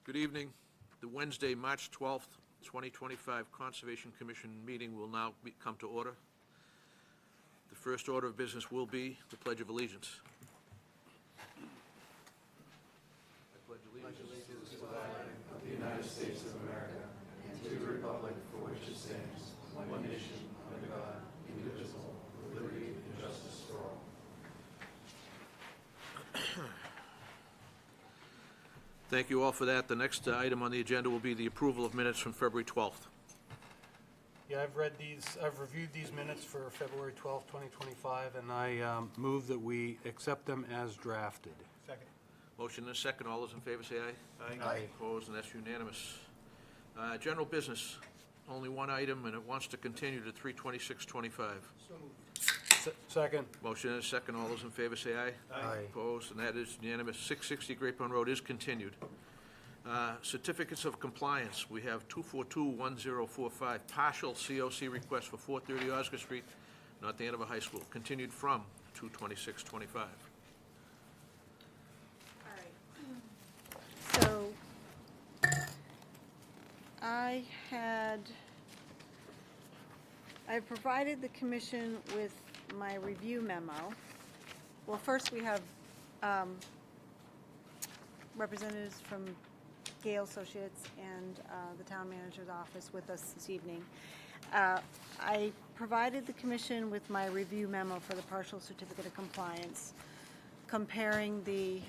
Good evening. The Wednesday, March 12th, 2025 Conservation Commission meeting will now come to order. The first order of business will be the Pledge of Allegiance. I pledge allegiance to the flag of the United States of America and to the republic for which it stands, one nation, under God, indivisible, with liberty and justice for all. Thank you all for that. The next item on the agenda will be the approval of minutes from February 12th. Yeah, I've reviewed these minutes for February 12th, 2025, and I move that we accept them as drafted. Second. Motion and a second. All those in favor say aye. Aye. Opposed, and that's unanimous. General business, only one item, and it wants to continue to 3/26/25. So moved. Second. Motion and a second. All those in favor say aye. Aye. Opposed, and that is unanimous. 660 Grapevine Road is continued. Certificates of compliance, we have 2421045, partial COC request for 430 Osgood Street, North Andover High School, continued from 2/26/25. All right. So I provided the commission with my review memo. Well, first we have representatives from Gale Associates and the town manager's office with us this evening. I provided the commission with my review memo for the partial certificate of compliance, comparing the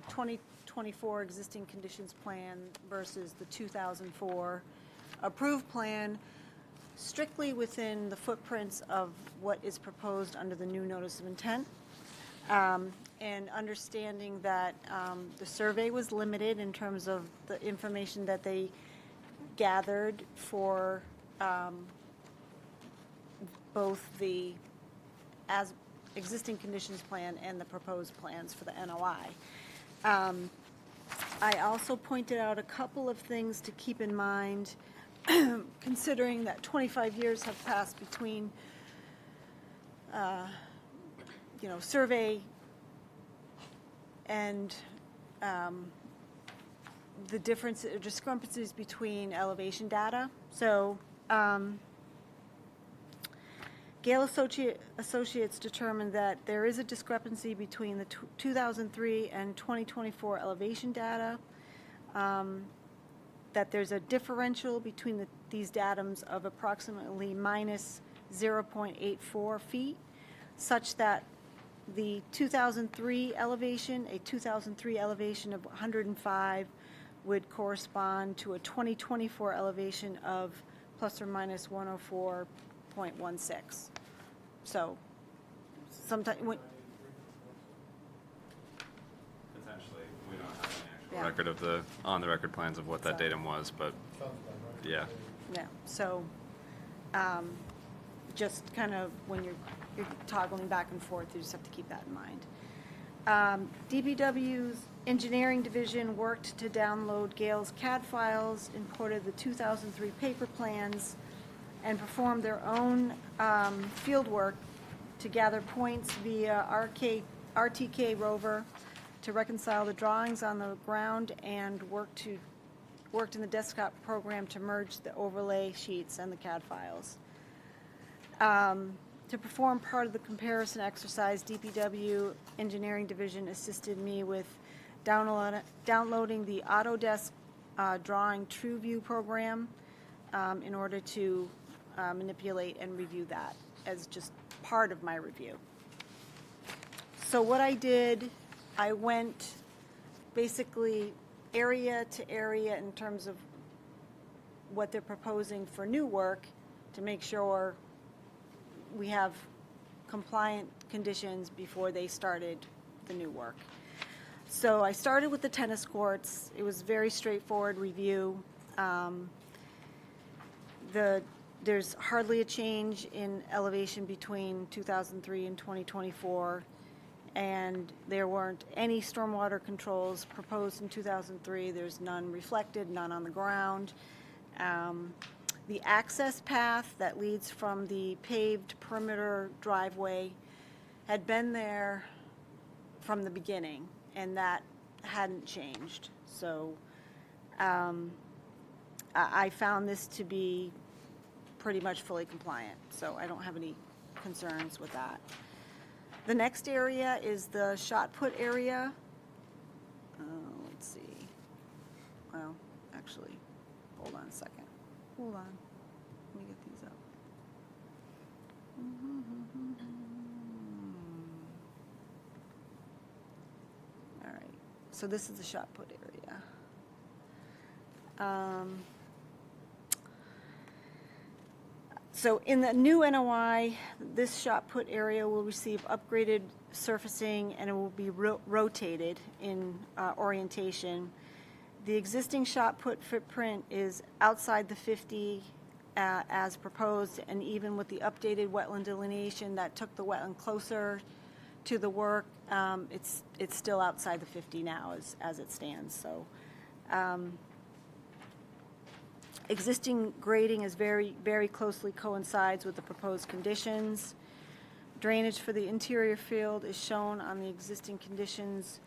2024 existing conditions plan versus the 2004 approved plan, strictly within the footprints of what is proposed under the new notice of intent. And understanding that the survey was limited in terms of the information that they gathered for both the as existing conditions plan and the proposed plans for the NOI. I also pointed out a couple of things to keep in mind, considering that 25 years have passed between survey and the discrepancies between elevation data. So Gale Associates determined that there is a discrepancy between the 2003 and 2024 elevation data, that there's a differential between these datums of approximately minus 0.84 feet, such that the 2003 elevation, a 2003 elevation of 105 would correspond to a 2024 elevation of plus or minus 104.16. So sometimes potentially we don't have an actual record of the on-the-record plans of what that datum was, but yeah. Yeah, so just kind of when you're toggling back and forth, you just have to keep that in mind. DPW's engineering division worked to download Gale's CAD files, imported the 2003 paper plans, and performed their own field work to gather points via RTK rover to reconcile the drawings on the ground, and worked in the desktop program to merge the overlay sheets and the CAD files. To perform part of the comparison exercise, DPW Engineering Division assisted me with downloading the Autodesk Drawing TrueView program in order to manipulate and review that as just part of my review. So what I did, I went basically area to area in terms of what they're proposing for new work to make sure we have compliant conditions before they started the new work. So I started with the tennis courts. It was a very straightforward review. There's hardly a change in elevation between 2003 and 2024, and there weren't any stormwater controls proposed in 2003. There's none reflected, none on the ground. The access path that leads from the paved perimeter driveway had been there from the beginning, and that hadn't changed. So I found this to be pretty much fully compliant, so I don't have any concerns with that. The next area is the shot put area. Let's see. Well, actually, hold on a second. Hold on. Let me get these up. All right. So this is the shot put area. So in the new NOI, this shot put area will receive upgraded surfacing and it will be rotated in orientation. The existing shot put footprint is outside the 50 as proposed, and even with the updated wetland delineation that took the wetland closer to the work, it's still outside the 50 now as it stands. So existing grading is very closely coincides with the proposed conditions. Drainage for the interior field is shown on the existing conditions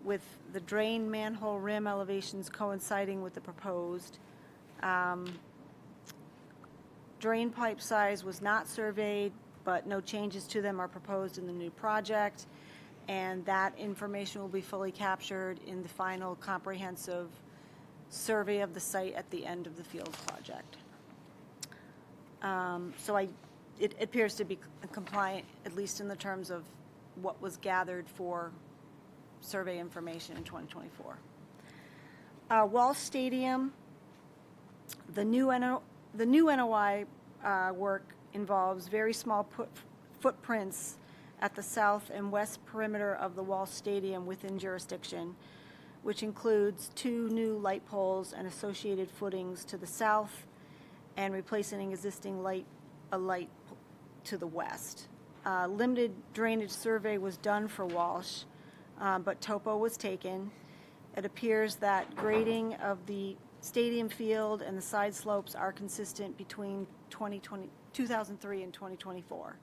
with the drain manhole rim elevations coinciding with the proposed. Drain pipe size was not surveyed, but no changes to them are proposed in the new project, and that information will be fully captured in the final comprehensive survey of the site at the end of the field project. So it appears to be compliant, at least in the terms of what was gathered for survey information in 2024. Walsh Stadium, the new NOI work involves very small footprints at the south and west perimeter of the Walsh Stadium within jurisdiction, which includes 2 new light poles and associated footings to the south and replacing an existing light to the west. Limited drainage survey was done for Walsh, but topo was taken. It appears that grading of the stadium field and the side slopes are consistent between 2003 and 2024.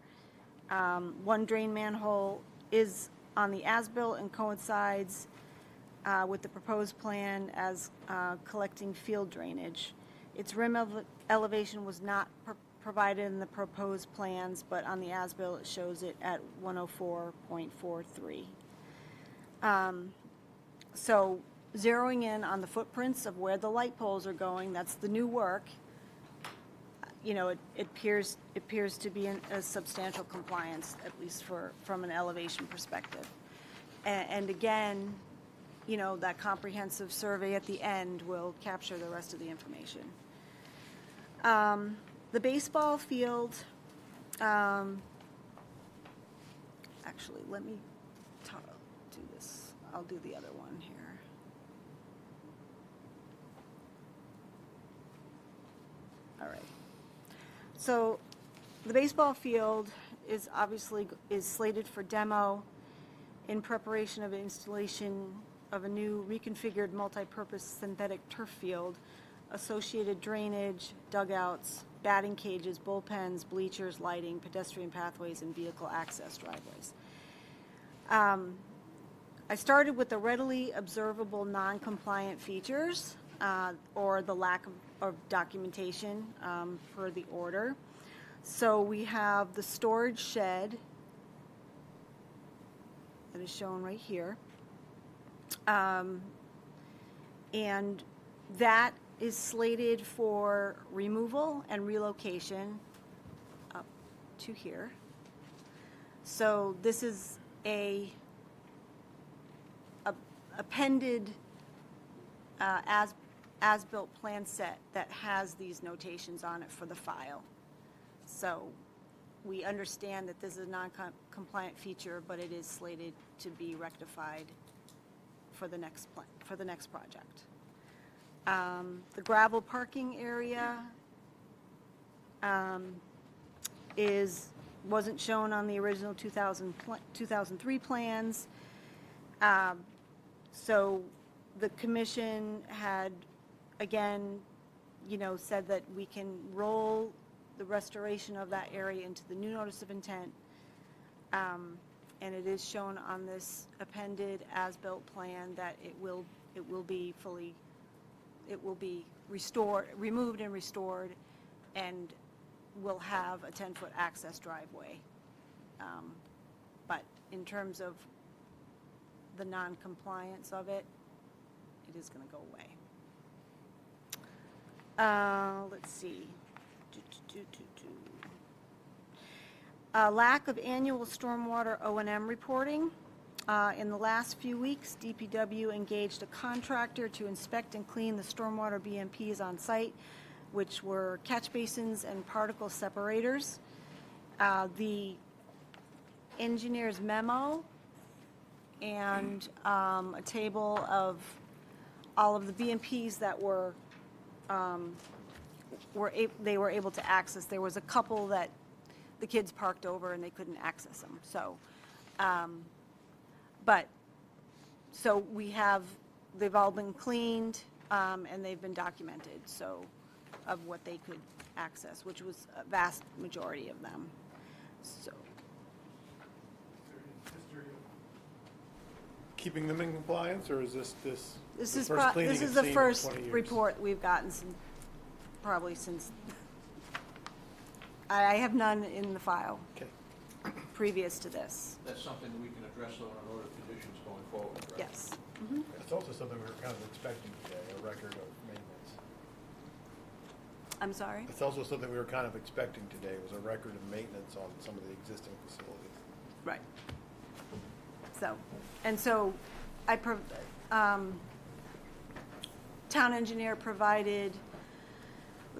1 drain manhole is on the as-built and coincides with the proposed plan as collecting field drainage. Its rim elevation was not provided in the proposed plans, but on the as-built it shows it at 104.43. So zeroing in on the footprints of where the light poles are going, that's the new work. You know, it appears to be in a substantial compliance, at least from an elevation perspective. And again, you know, that comprehensive survey at the end will capture the rest of the information. The baseball field, actually, let me do this. I'll do the other one here. All right. So the baseball field is slated for demo in preparation of installation of a new reconfigured multi-purpose synthetic turf field, associated drainage, dugouts, batting cages, bullpens, bleachers, lighting, pedestrian pathways, and vehicle access driveways. I started with the readily observable non-compliant features or the lack of documentation for the order. So we have the storage shed that is shown right here. And that is slated for removal and relocation up to here. So this is a appended as-built plan set that has these notations on it for the file. So we understand that this is a non-compliant feature, but it is slated to be rectified for the next project. The gravel parking area wasn't shown on the original 2003 plans. So the commission had, again, you know, said that we can roll the restoration of that area into the new notice of intent. And it is shown on this appended as-built plan that it will be fully it will be restored, removed and restored, and will have a 10-foot access driveway. But in terms of the non-compliance of it, it is going to go away. Let's see. Lack of annual stormwater O&M reporting. In the last few weeks, DPW engaged a contractor to inspect and clean the stormwater BMPs on site, which were catch basins and particle separators. The engineer's memo and a table of all of the BMPs that they were able to access. There was a couple that the kids parked over and they couldn't access them. So, so they've all been cleaned, and they've been documented, so, of what they could access, which was a vast majority of them, so. Keeping them in compliance, or is this This the is, first cleaning this is it's the seen in first 20 years? report we've gotten probably since, I have none in the file Okay. previous to this, That's something we can address on an order of conditions going forward, correct? yes. It's also something we were kind of expecting today, a record of maintenance. I'm sorry? It's also something we were kind of expecting today, was a record of maintenance on some of the existing facilities. Right. So, and so town engineer provided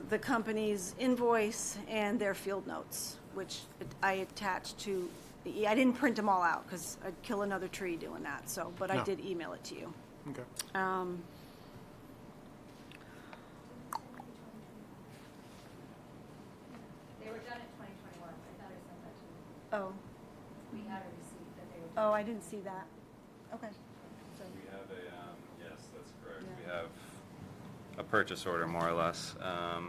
the company's invoice and their field notes, which I attached to, I didn't print them all out because I'd kill another tree doing that, so, but I No. did email it to you. Okay. They were done in 2021. I thought I sent that to you. Oh, We had a receipt that they were oh, done. I didn't see that. Okay. So, We have a, yes, that's correct. Yeah. We have a purchase order, more or less. Let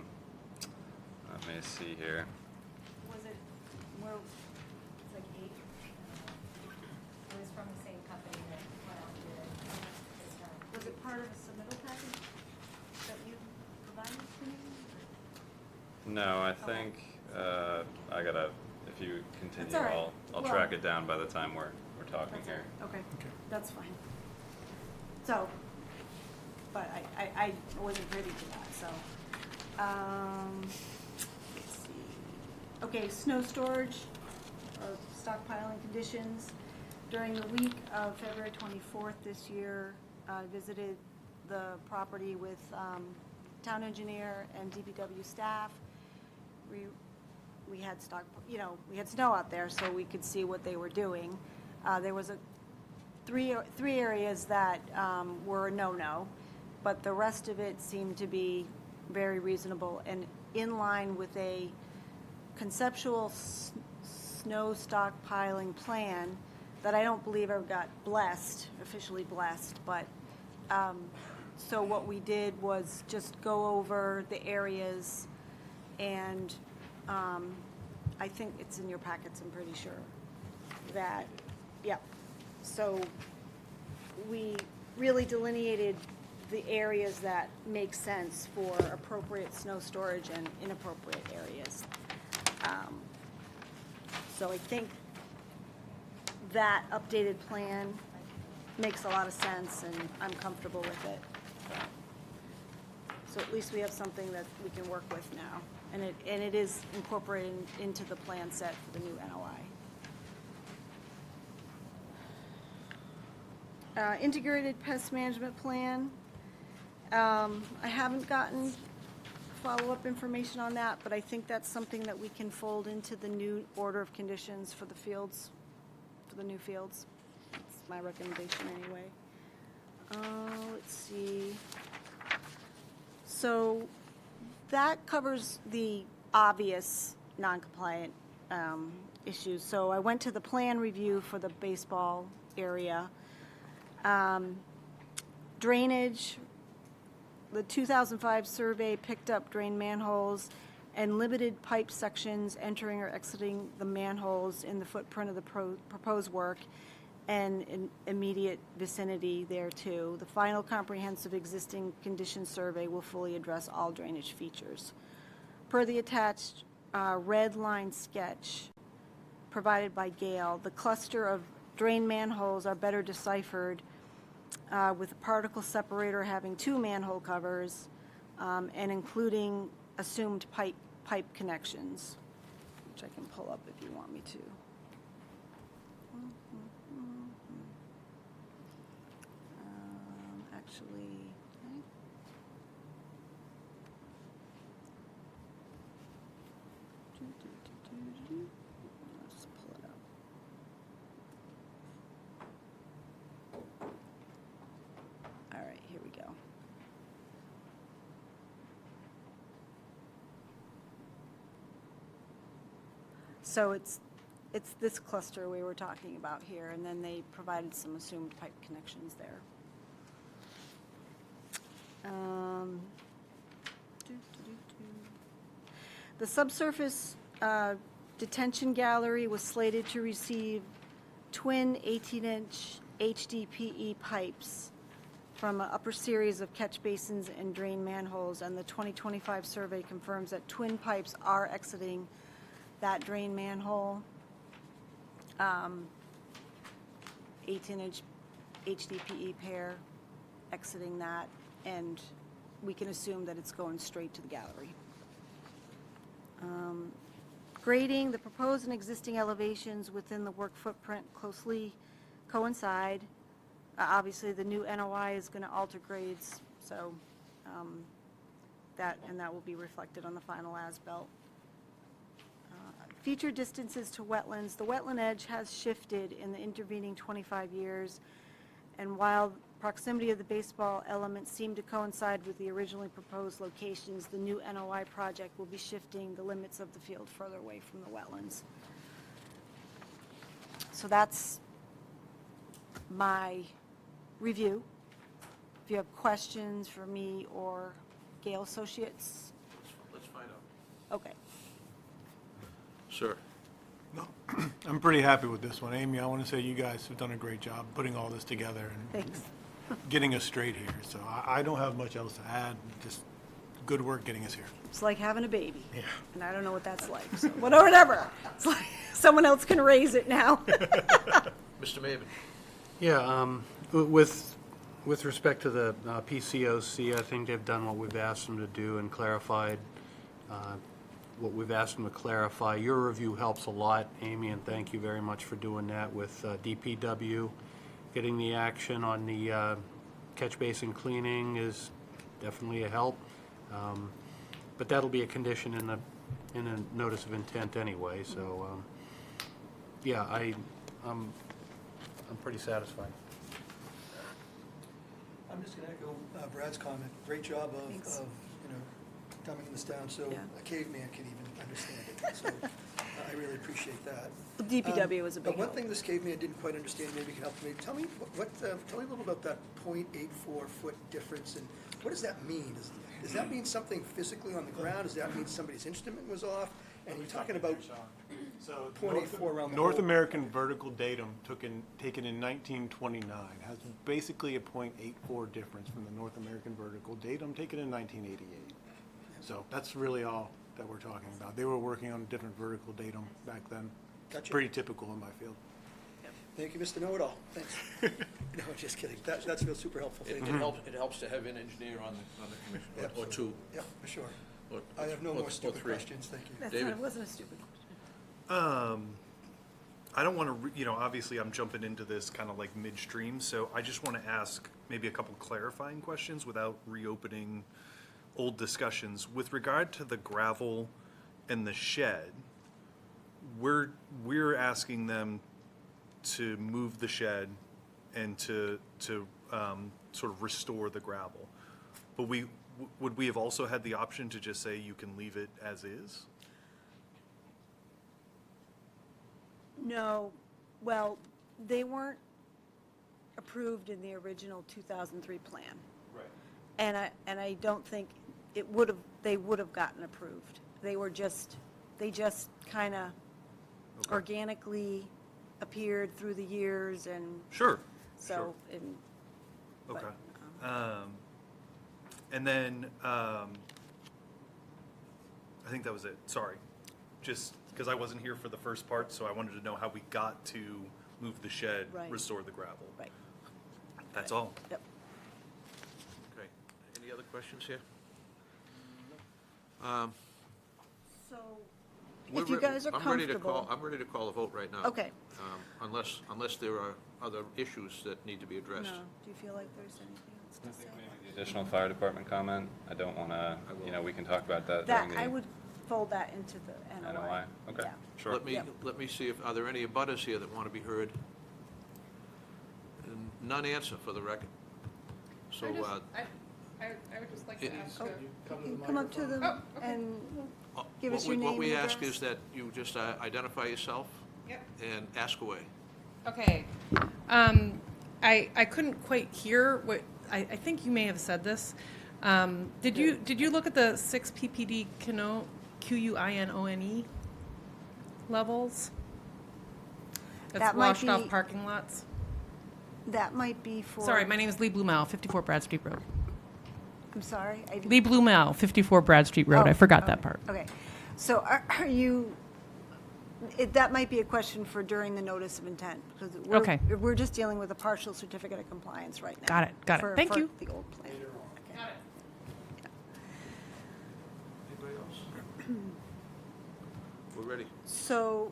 me see here. was it, where, It's like 8. It was from the same company that went out and did it this time. was it part of a submittal package that you provided to me? No, I think, I gotta, if you continue, That's all right. I'll Well- track it down by the time we're talking here. Okay, that's fine. So, but I wasn't privy to that, so. Let's see. Okay, snow storage or stockpiling conditions. During the week of February 24th this year, I visited the property with town engineer and DPW staff. We had we had snow out there, so we could see what they were doing. There was three areas that were a no-no, but the rest of it seemed to be very reasonable and in line with a conceptual snow stockpiling plan that I don't believe ever got officially blessed, but so what we did was just go over the areas, and I think it's in your packets, I'm pretty sure, that, yeah. So we really delineated the areas that make sense for appropriate snow storage and inappropriate areas. So I think that updated plan makes a lot of sense, and I'm comfortable with it. So at least we have something that we can work with now, and it is incorporated into the plan set for the new NOI. Integrated pest management plan. I haven't gotten follow-up information on that, but I think that's something that we can fold into the new order of conditions for the fields, for the new fields. That's my recommendation anyway. Let's see. So that covers the obvious non-compliant issues. So I went to the plan review for the baseball area. Drainage, the 2005 survey picked up drain manholes and limited pipe sections entering or exiting the manholes in the footprint of the proposed work. and in immediate vicinity there too. The final comprehensive existing condition survey will fully address all drainage features. Per the attached red line sketch provided by Gale, the cluster of drain manholes are better deciphered with a particle separator having 2 manhole covers and including assumed pipe connections, which I can pull up if you want me to. Actually, let's pull it up. All right, here we go. So it's this cluster we were talking about here, and then they provided some assumed pipe connections there. The subsurface detention gallery was slated to receive twin 18-inch HDPE pipes from an upper series of catch basins and drain manholes, and the 2025 survey confirms that twin pipes are exiting that drain manhole. 18-inch HDPE pair exiting that, and we can assume that it's going straight to the gallery. Grading, the proposed and existing elevations within the work footprint closely coincide. Obviously, the new NOI is going to alter grades, so that will be reflected on the final as-built. Future distances to wetlands. The wetland edge has shifted in the intervening 25 years, and while proximity of the baseball elements seem to coincide with the originally proposed locations, the new NOI project will be shifting the limits of the field further away from the wetlands. So that's my review. If you have questions for me or Gale Associates. Let's find out. Okay. Sir? No, I'm pretty happy with this one. Amy, I want to say you guys have done a great job putting all this together and Thanks. getting us straight here. So I don't have much else to add, just good work getting us here. It's like having a baby. Yeah. And I don't know what that's like. So whatever. It's like someone else can raise it now. Mr. Maven? Yeah, with respect to the PCOC, I think they've done what we've asked them to do and clarified what we've asked them to clarify. Your review helps a lot, Amy, and thank you very much for doing that with DPW. Getting the action on the catch basin cleaning is definitely a help. But that'll be a condition in a notice of intent anyway, so yeah, I'm pretty satisfied. I'm just going to echo Brad's comment. Great job Thanks. of dumbing this down so Yeah. a caveman can even understand it. So I really appreciate that. DPW was a big But one help. thing this caveman didn't quite understand, maybe you can help me. Tell me tell me a little about that 0.84 foot difference, and what does that mean? Does that mean something physically on the ground? Does that mean somebody's instrument was off? And you're talking about So 0.84 around the North hole. American vertical datum taken in 1929 has basically a 0.84 difference from the North American vertical datum taken in 1988. So that's really all that we're talking about. They were working on a different vertical datum back then. Gotcha. Pretty typical in my field. Thank you, Mr. Know-It-all. Thanks. No, just kidding. That's real super helpful. Thank you. It helps to have an engineer on the commission, or two. Yeah, for sure. or- I have no or- more or stupid three. questions. Thank you. That's David? not, it wasn't a stupid question. I don't want to, obviously I'm jumping into this kind of like midstream, so I just want to ask maybe a couple clarifying questions without reopening old discussions. With regard to the gravel and the shed, we're asking them to move the shed and to sort of restore the gravel. But would we have also had the option to just say you can leave it as is? No, well, they weren't approved in the original 2003 plan. Right. And I don't think they would have gotten approved. They just kind of organically appeared through the years, and Sure. so, and but, Okay. And then, I think that was it. Sorry. Just because I wasn't here for the first part, so I wanted to know how we got to move the shed, Right. restore the gravel. right, That's all. yep. Okay. Any other questions here? So, We're if you re- guys are I'm ready to comfortable. I'm ready to call a vote right now. Okay. Unless there are other issues that need to be addressed. No, do you feel like there's anything else to say? The additional fire department comment, I don't want to, will. you know, we can talk about that That, during I the would fold that into the NOI. NOI. Okay, Yeah. sure. Yep. Let me see if, are there any abutters here that want to be heard? And none answer for the record. So, I would just like it- to ask, Oh, you can come up to them Oh, okay. and give us your what name we and ask address. is that you just identify yourself yep, and ask away. okay. I couldn't quite hear what, I think you may have said this. Did you look at the 6 ppd QUINONE levels? That's That might washed off be- parking lots? That might be for. Sorry, my name is Lee Blumel, 54 Brad Street Road. I'm sorry. I didn't- Lee Blumel, 54 Brad Street Road. Oh, I forgot okay, that part. Okay. So are you, that might be a question for during the notice of intent, because Okay. we're just dealing with a partial certificate of compliance right now. Got it. Thank for you. the old plan. Okay. Anybody else? We're ready. So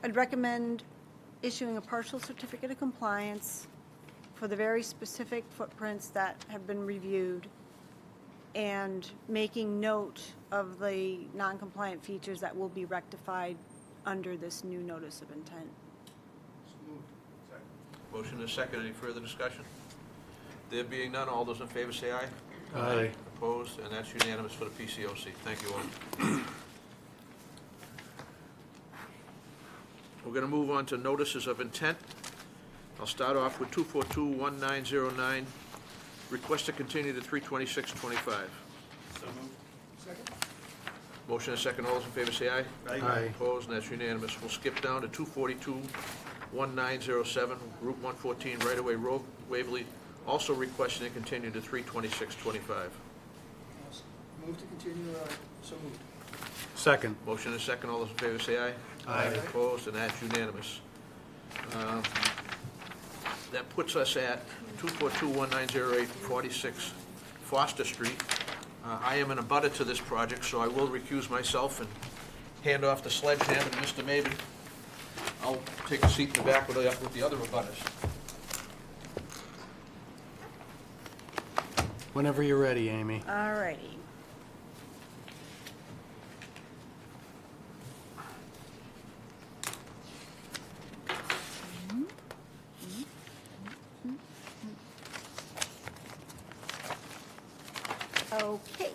I'd recommend issuing a partial certificate of compliance for the very specific footprints that have been reviewed, and making note of the non-compliant features that will be rectified under this new notice of intent. Motion is second. Any further discussion? There being none, all those in favor say aye. Aye. Opposed, and that's unanimous for the PCOC. Thank you all. We're going to move on to notices of intent. I'll start off with 242-1909, request to continue to 3/26/25. Motion is second. All those in favor say aye. Aye. Opposed, and that's unanimous. We'll skip down to 242-1907, Route 114, right-of-way road, Waverly, also requesting to continue to 3/26/25. Move to continue, so moved. Second. Motion is second. All those in favor say aye. Aye. Opposed, and that's unanimous. That puts us at 242-1908, 46 Foster Street. I am an abutter to this project, so I will recuse myself and hand off the sledgehammer to Mr. Mabin. I'll take a seat in the back with the other abutters. Whenever you're ready, Amy. All righty. Okay.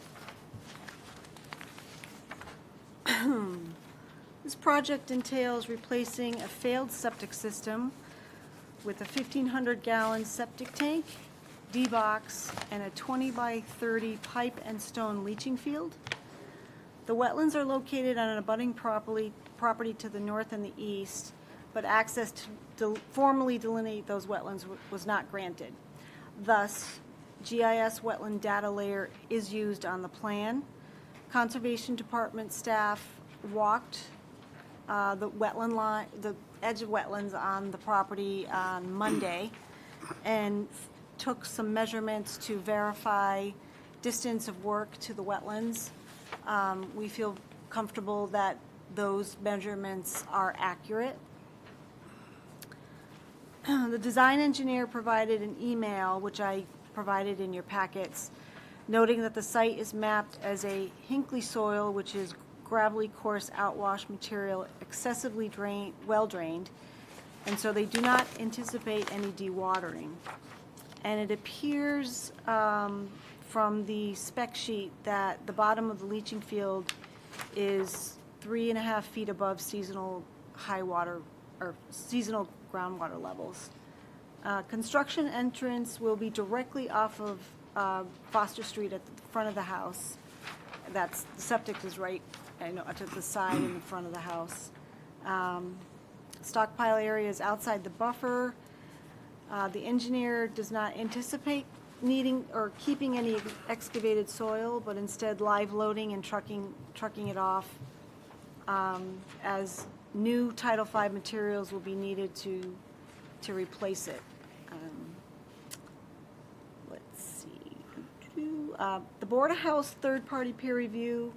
This project entails replacing a failed septic system with a 1,500-gallon septic tank, D-box, and a 20 by 30 pipe and stone leaching field. The wetlands are located on an abutting property to the north and the east, but access to formally delineate those wetlands was not granted. Thus, GIS wetland data layer is used on the plan. Conservation Department staff walked the wetland line, the edge of wetlands on the property on Monday, and took some measurements to verify distance of work to the wetlands. We feel comfortable that those measurements are accurate. The design engineer provided an email, which I provided in your packets, noting that the site is mapped as a Hinkley soil, which is gravelly coarse outwash material, excessively well drained, and so they do not anticipate any dewatering. And it appears from the spec sheet that the bottom of the leaching field is 3.5 feet above seasonal high water, or seasonal groundwater levels. Construction entrance will be directly off of Foster Street at the front of the house. The septic is right, to the side in the front of the house. stockpile area is outside the buffer. The engineer does not anticipate needing or keeping any excavated soil, but instead live loading and trucking it off, as new Title V materials will be needed to replace it. Let's see. The Board of Health third-party peer review,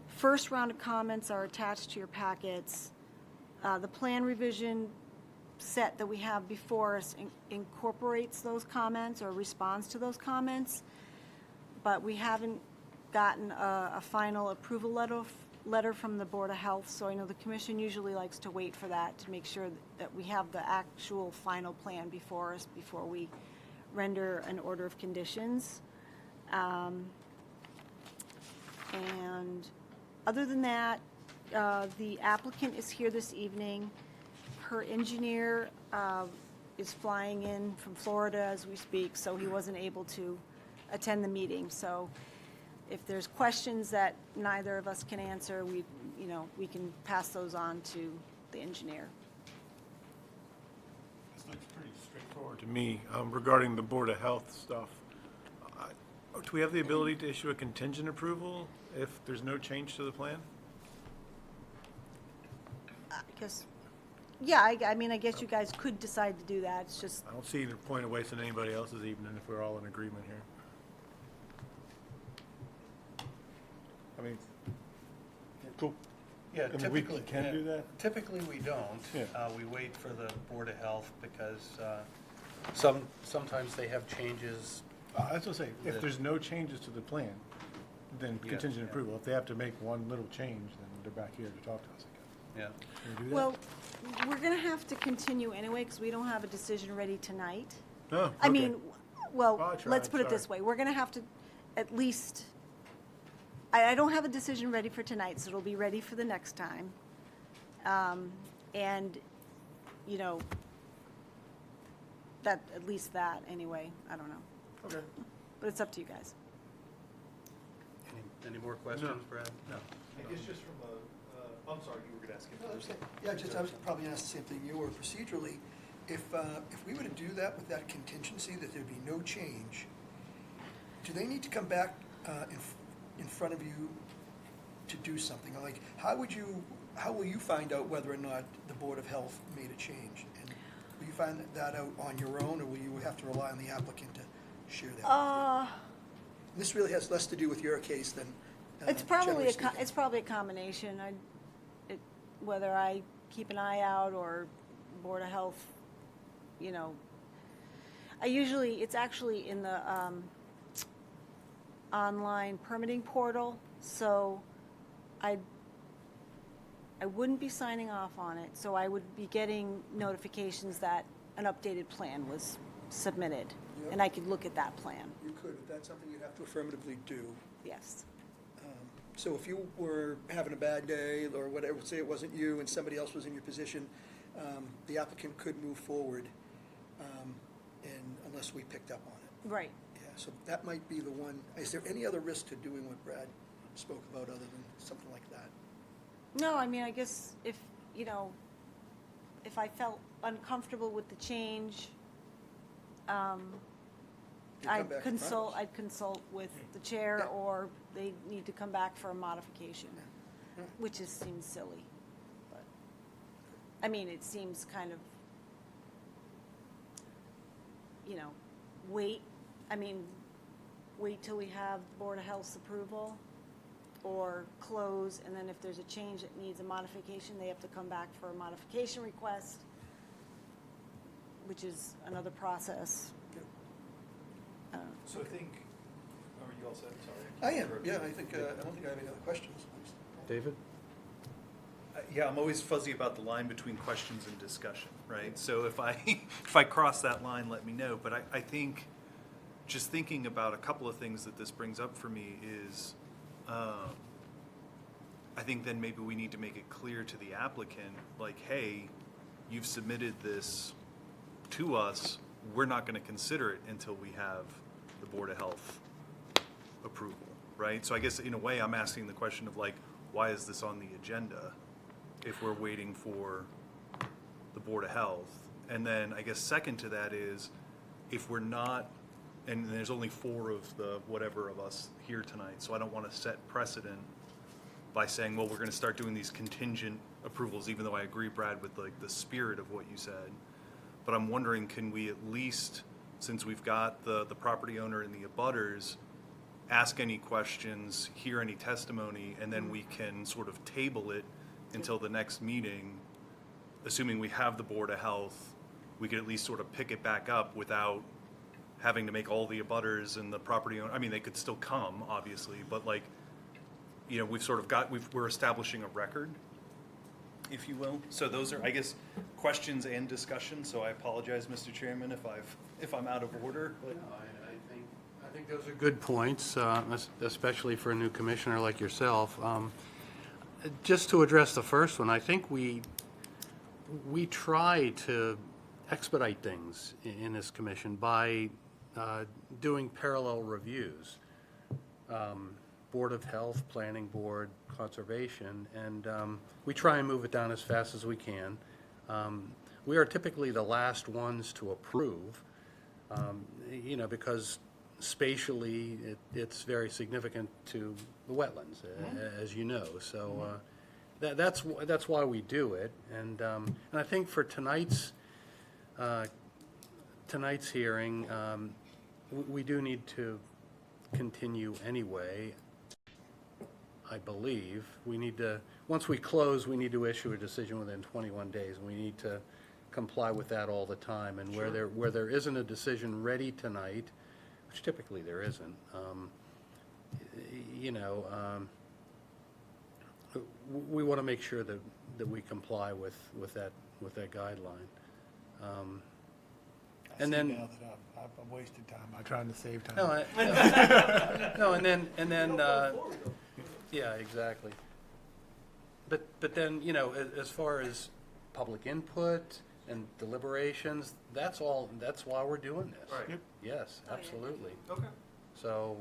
first round of comments are attached to your packets. The plan revision set that we have before us incorporates those comments or responds to those comments, but we haven't gotten a final approval letter from the Board of Health, so I know the commission usually likes to wait for that to make sure that we have the actual final plan before us before we render an order of conditions. And other than that, the applicant is here this evening. Her engineer is flying in from Florida as we speak, so he wasn't able to attend the meeting. So if there's questions that neither of us can answer, we can pass those on to the engineer. This looks pretty straightforward to me. Regarding the Board of Health stuff, do we have the ability to issue a contingent approval if there's no change to the plan? I mean, I guess you guys could decide to do that. It's just, I don't see the point of wasting anybody else's evening if we're all in agreement here. I mean, cool. Yeah, I mean, we can do that? Typically, we don't. Yeah. We wait for the Board of Health because sometimes they have changes. I was gonna say, if there's no changes to the plan, then Yeah, contingent yeah. approval. If they have to make one little change, then they're back here to talk to us again. Yeah. Can we do that? well, we're going to have to continue anyway because we don't have a decision ready tonight. Oh, I okay. mean, well, I'll try, let's put it this sorry. way. We're going to have to at least, I don't have a decision ready for tonight, so it'll be ready for the next time. And, that, at least that, anyway. I don't know. Okay. But it's up to you guys. Any more questions, Brad? No. I guess just from I'm sorry, you were going to ask No, if that's okay. Yeah, I was probably going to ask the same thing you were. Procedurally, if we were to do that with that contingency, that there'd be no change, do they need to come back in front of you to do something? Like, how will you find out whether or not the Board of Health made a change? And will you find that out on your own, or will you have to rely on the applicant to share that with you? This really has less to do with your case than It's probably generally speaking. it's probably a combination. Whether I keep an eye out or Board of Health, it's actually in the online permitting portal, so I wouldn't be signing off on it, so I would be getting notifications that an updated plan was submitted, Yep. and I could look at that plan, You could, but that's something you'd have to affirmatively do. yes. So if you were having a bad day or whatever, say it wasn't you and somebody else was in your position, the applicant could move forward, and unless we picked up on it. Right. Yeah, so that might be the one. Is there any other risk to doing what Brad spoke about other than something like that? No, I mean, I guess if I felt uncomfortable with the change, You come I'd back in front of us. consult with the chair, Yeah. or they need to come back for a modification, Yeah. which seems silly. But I mean, it seems kind of, wait till we have Board of Health's approval, or close, and then if there's a change that needs a modification, they have to come back for a modification request, which is another process. Yeah. So I think, are you all set? Sorry. I am, yeah, I think, I don't think I have any other questions. David? Yeah, I'm always fuzzy about the line between questions and discussion, right? So if I cross that line, let me know. But I think, just thinking about a couple of things that this brings up for me is, I think then maybe we need to make it clear to the applicant, like, hey, you've submitted this to us, we're not gonna consider it until we have the Board of Health approval, right? So I guess in a way, I'm asking the question of like, why is this on the agenda if we're waiting for the Board of Health? And then I guess second to that is, if we're not, and there's only 4 of the whatever of us here tonight, so I don't want to set precedent by saying, well, we're going to start doing these contingent approvals, even though I agree, Brad, with like the spirit of what you said. But I'm wondering, can we at least, since we've got the property owner and the abutters, ask any questions, hear any testimony, and then we can sort of table it until the next meeting, assuming we have the Board of Health, we could at least sort of pick it back up without having to make all the abutters and the property owner, I mean, they could still come, obviously, but like, you know, we've sort of got, we're establishing a record, if you will. So those are, I guess, questions and discussion, so I apologize, Mr. Chairman, if I'm out of order, but. I think those are good points, especially for a new commissioner like yourself. Just to address the first one, I think we try to expedite things in this commission by doing parallel reviews. Board of Health, Planning Board, Conservation, and we try and move it down as fast as we can. We are typically the last ones to approve, you know, because spatially it's very significant to the wetlands, as you know. So that's why we do it, and I think for tonight's hearing, we do need to continue anyway. I believe we need to, once we close, we need to issue a decision within 21 days, and we need to comply with that all the time. And where there isn't a decision ready tonight, which typically there isn't, you know, we want to make sure that we comply with that guideline. And then now that I've wasted time by trying to save time. No, and then yeah, exactly. But then, you know, as far as public input and deliberations, that's why we're doing this. Right. Yep. Yes, absolutely. Okay. So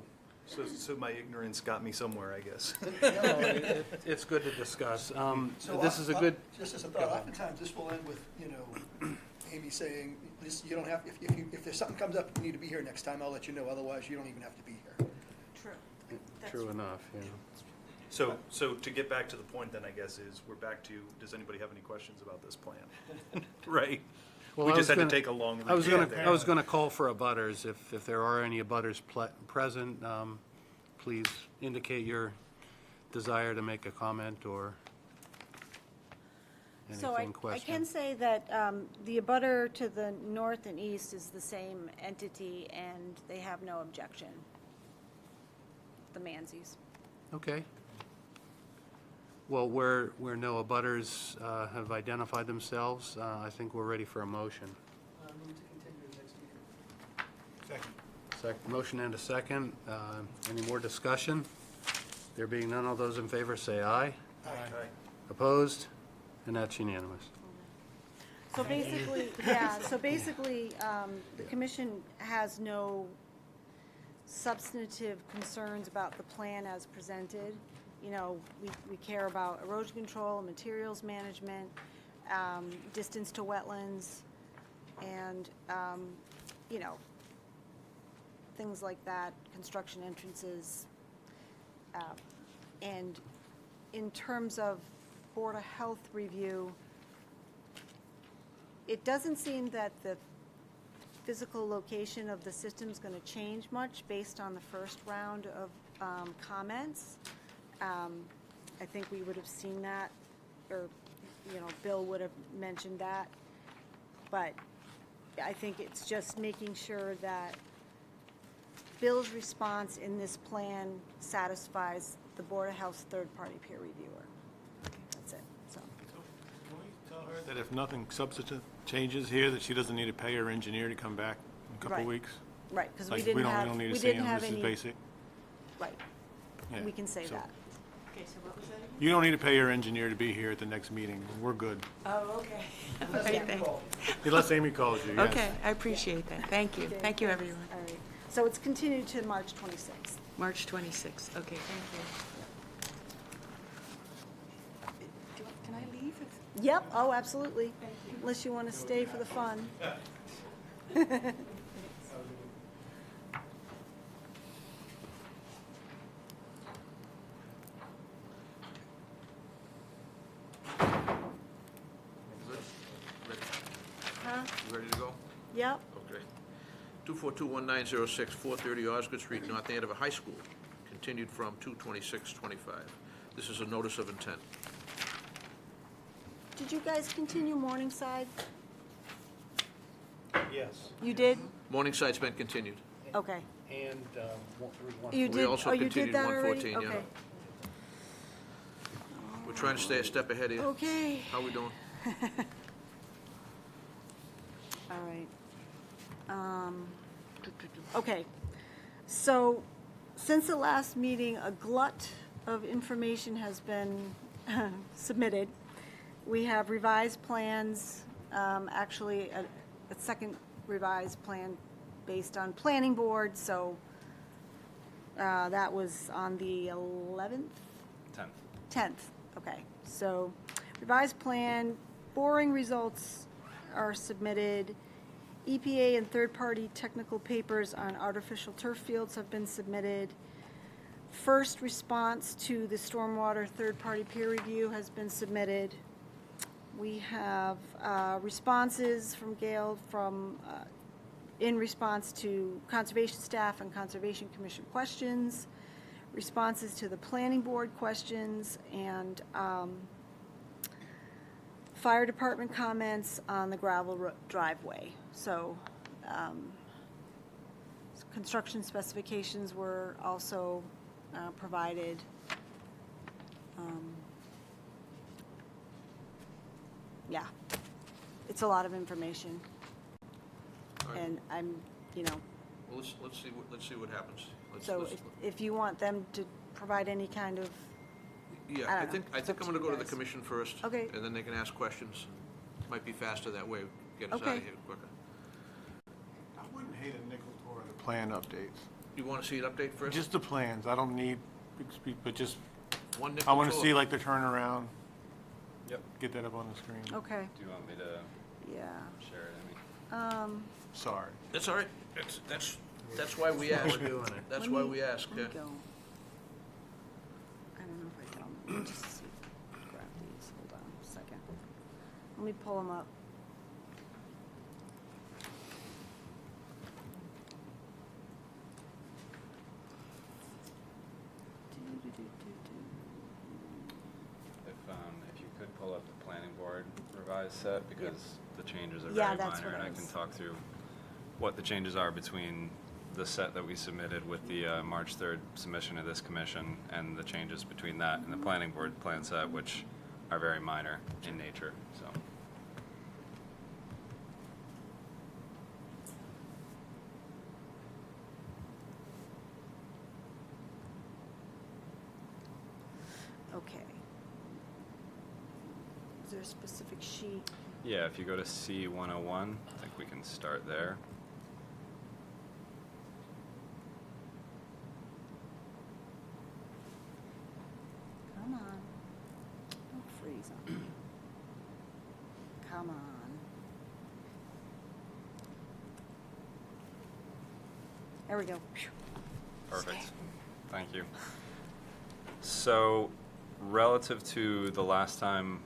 my ignorance got me somewhere, I guess. no, it's good to discuss. So This is a good. Just as a thought, oftentimes this will end with, you know, Amy saying, this, you don't have, if there's something comes up, you need to be here next time, I'll let you know, otherwise you don't even have to be here. True. True enough, yeah. So to get back to the point then, I guess, is we're back to, does anybody have any questions about this plan? Right. Well, We I just was had to gonna- take a long I was recap gonna there. call for abutters. If there are any abutters present, please indicate your desire to make a comment or So anything I question. can say that the abutter to the north and east is the same entity, and they have no objection. The Manzys. Okay. Well, where no abutters have identified themselves, I think we're ready for a motion. Move to continue the next meeting. Second. Motion and a second. Any more discussion? There being none, all those in favor say aye. Aye. Opposed? And that's unanimous. So basically, yeah, so basically, the commission has no substantive concerns about the plan as presented. You know, we care about erosion control, materials management, distance to wetlands, and, you know, things like that, construction entrances. And in terms of Board of Health review, it doesn't seem that the physical location of the system is going to change much based on the first round of comments. I think we would have seen that, or, you know, Bill would have mentioned that. But I think it's just making sure that Bill's response in this plan satisfies the Board of Health's third-party peer reviewer. That's it, so. Can we tell her that if nothing substantive changes here, that she doesn't need to pay her engineer to come back in a couple Right. weeks? Right, because we Like, didn't have, don't need we to see didn't him, have this is any, basic? right, Yeah. we can say So- that. Okay, so what was that? You don't need to pay your engineer to be here at the next meeting. We're good. Oh, okay. Okay, thank you. Unless Amy calls you, yes. Okay, I appreciate that. Thank you. Okay, Thank you, thanks. everyone. All right, so it's continued to March 26th. March 26th. Okay, thank you. Can I leave? Yep, oh, absolutely. Unless you want to stay for the fun. Good? Ready? Huh? You ready to go? Yep. Okay. 2421906, 430 Osgood Street, North Andover High School, continued from 2/26/25. This is a notice of intent. Did you guys continue Morningside? Yes. You did? Morningside's been continued. Okay. And You We did, also oh, you continued did that already? 114, yeah. Okay. We're trying to stay a step ahead of you. Okay. How we doing? All right. Okay, so since the last meeting, a glut of information has been submitted. We have revised plans, actually a second revised plan based on planning board, so that was on the 11th? 10th. 10th, okay. So revised plan, boring results are submitted. EPA and third-party technical papers on artificial turf fields have been submitted. First response to the stormwater third-party peer review has been submitted. We have responses from Gail in response to conservation staff and conservation commission questions, responses to the planning board questions, and fire department comments on the gravel driveway. So, construction specifications were also provided. Yeah, it's a lot of information, All right. and I'm, Well, let's see what happens. so if you want them to provide any kind of, Yeah, I I don't think know. It's up I'm to gonna you go to the guys. commission first. Okay. And then they can ask questions. Might be faster that way, get us out Okay. of here quicker. I wouldn't hate a nickel tour of the plan updates. You wanna see an update first? Just the plans, I don't need big speak, but just, One I nickel want to tour. see like the turnaround, Yep. get that up on the screen. okay, Do you want me to yeah. share it, Amy? Sorry. That's all right. That's why we ask. We're doing it. That's Let why me- we ask, let yeah. me go. I don't know if I can, let me just see, grab these, hold on a second. Let me pull them up. If you could pull up the planning board revised set, because the changes are Yeah, very that's minor, what and I I can was- talk through what the changes are between the set that we submitted with the March 3rd submission of this commission, and the changes between that and the planning board plan set, which are very minor in nature, so. Okay. Is there a specific sheet? Yeah, if you go to C101, I think we can start there. Come on. Don't freeze on me. Come on. There we go. Phew. Perfect. Thank you. So, relative to the last time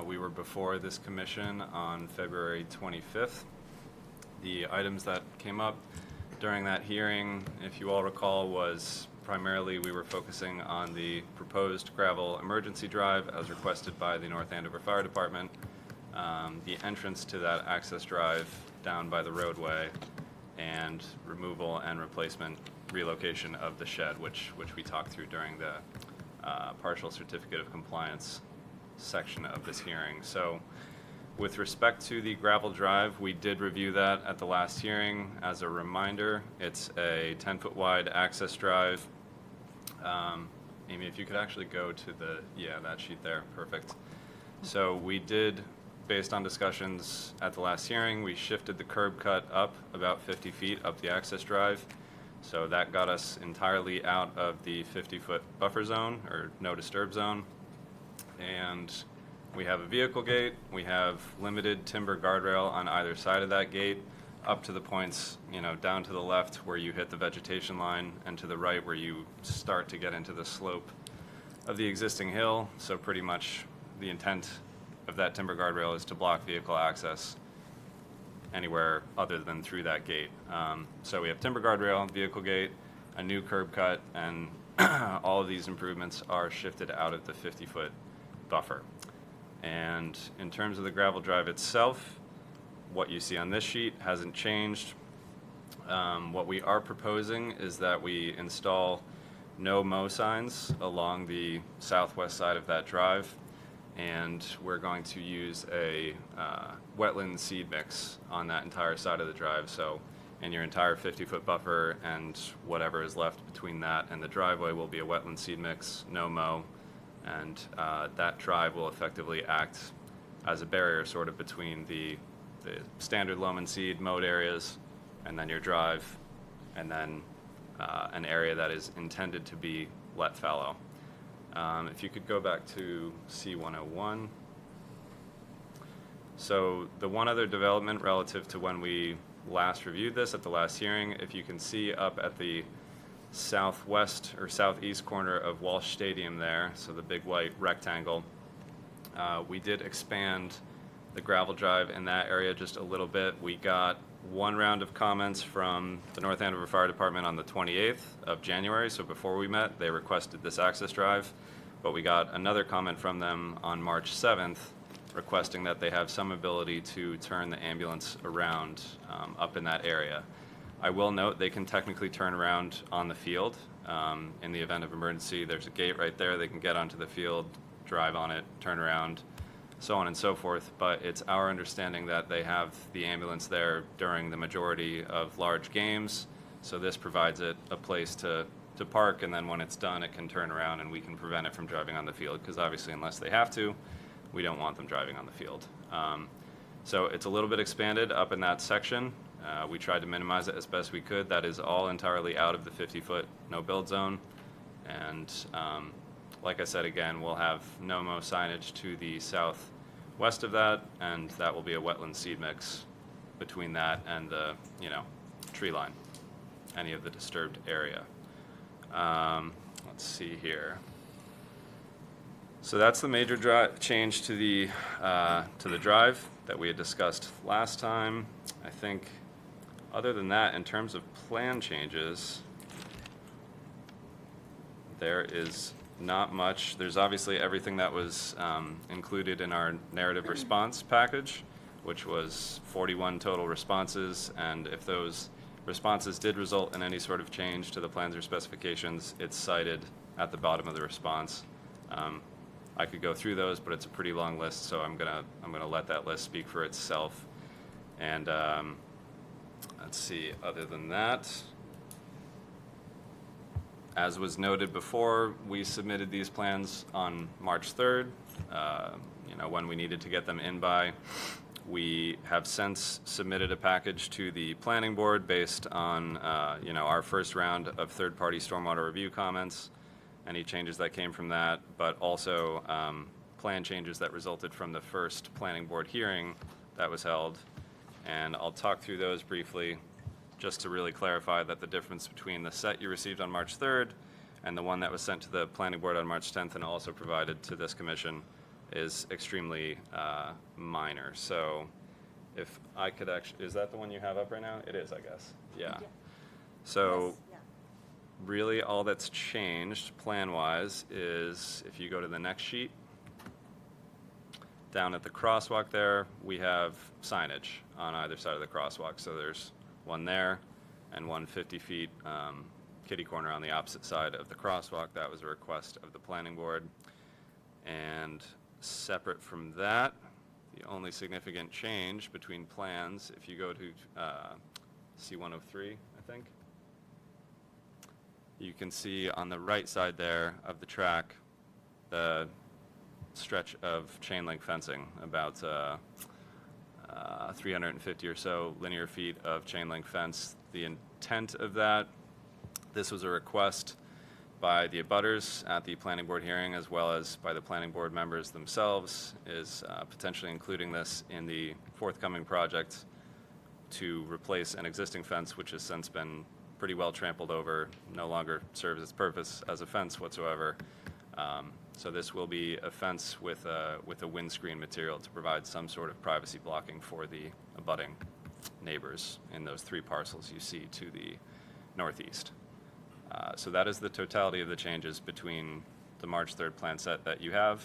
we were before this commission on February 25th, the items that came up during that hearing, if you all recall, was primarily we were focusing on the proposed gravel emergency drive as requested by the North Andover Fire Department, the entrance to that access drive down by the roadway, and removal and replacement relocation of the shed, which we talked through during the partial certificate of compliance section of this hearing. So with respect to the gravel drive, we did review that at the last hearing. As a reminder, it's a 10-foot wide access drive. Amy, if you could actually go to that sheet there, perfect. So we did, based on discussions at the last hearing, we shifted the curb cut up about 50 feet up the access drive. So that got us entirely out of the 50-foot buffer zone, or no disturb zone. And we have a vehicle gate, we have limited timber guardrail on either side of that gate, up to the points, down to the left where you hit the vegetation line, and to the right where you start to get into the slope of the existing hill. So pretty much the intent of that timber guardrail is to block vehicle access anywhere other than through that gate. So we have timber guardrail, vehicle gate, a new curb cut, and all of these improvements are shifted out of the 50-foot buffer. And in terms of the gravel drive itself, what you see on this sheet hasn't changed. What we are proposing is that we install no mow signs along the southwest side of that drive, and we're going to use a wetland seed mix on that entire side of the drive. So in your entire 50-foot buffer and whatever is left between that and the driveway will be a wetland seed mix, no mow, and that drive will effectively act as a barrier sort of between the standard loam and seed mowed areas and then your drive, and then an area that is intended to be let fallow. If you could go back to C101. So the one other development relative to when we last reviewed this at the last hearing, if you can see up at the southwest or southeast corner of Walsh Stadium there, so the big white rectangle, we did expand the gravel drive in that area just a little bit. We got one round of comments from the North Andover Fire Department on the 28th of January, so before we met, they requested this access drive, but we got another comment from them on March 7th requesting that they have some ability to turn the ambulance around up in that area. I will note they can technically turn around on the field. In the event of emergency, there's a gate right there. They can get onto the field, drive on it, turn around, so on and so forth. But it's our understanding that they have the ambulance there during the majority of large games. So this provides it a place to park, and then when it's done, it can turn around and we can prevent it from driving on the field, because obviously unless they have to, we don't want them driving on the field. So it's a little bit expanded up in that section. We tried to minimize it as best we could. That is all entirely out of the 50-foot no-build zone. And like I said, again, we'll have no mow signage to the southwest of that, and that will be a wetland seed mix between that and the, tree line, any of the disturbed area. Let's see here. So that's the major change to the drive that we had discussed last time. I think other than that, in terms of plan changes, there is not much. There's obviously everything that was included in our narrative response package, which was 41 total responses, and if those responses did result in any sort of change to the plans or specifications, it's cited at the bottom of the response. I could go through those, but it's a pretty long list, so I'm gonna let that list speak for itself. And let's see, other than that, as was noted before, we submitted these plans on March 3rd, when we needed to get them in by. We have since submitted a package to the planning board based on, our first round of third-party stormwater review comments, any changes that came from that, but also plan changes that resulted from the first planning board hearing that was held. And I'll talk through those briefly, just to really clarify that the difference between the set you received on March 3rd and the one that was sent to the planning board on March 10th and also provided to this commission is extremely minor. So if I could actually, is that the one you have up right now? It is, I guess. Yeah. So Yes, yeah. really all that's changed plan-wise is, if you go to the next sheet, down at the crosswalk there, we have signage on either side of the crosswalk. So there's one there and 150 feet kitty corner on the opposite side of the crosswalk. That was a request of the planning board. And separate from that, the only significant change between plans, if you go to C103, I think, you can see on the right side there of the track the stretch of chain link fencing, about 350 or so linear feet of chain link fence. The intent of that, this was a request by the abutters at the planning board hearing, as well as by the planning board members themselves, is potentially including this in the forthcoming project to replace an existing fence, which has since been pretty well trampled over, no longer serves its purpose as a fence whatsoever. So this will be a fence with a windscreen material to provide some sort of privacy blocking for the abutting neighbors in those 3 parcels you see to the northeast. So that is the totality of the changes between the March 3rd plan set that you have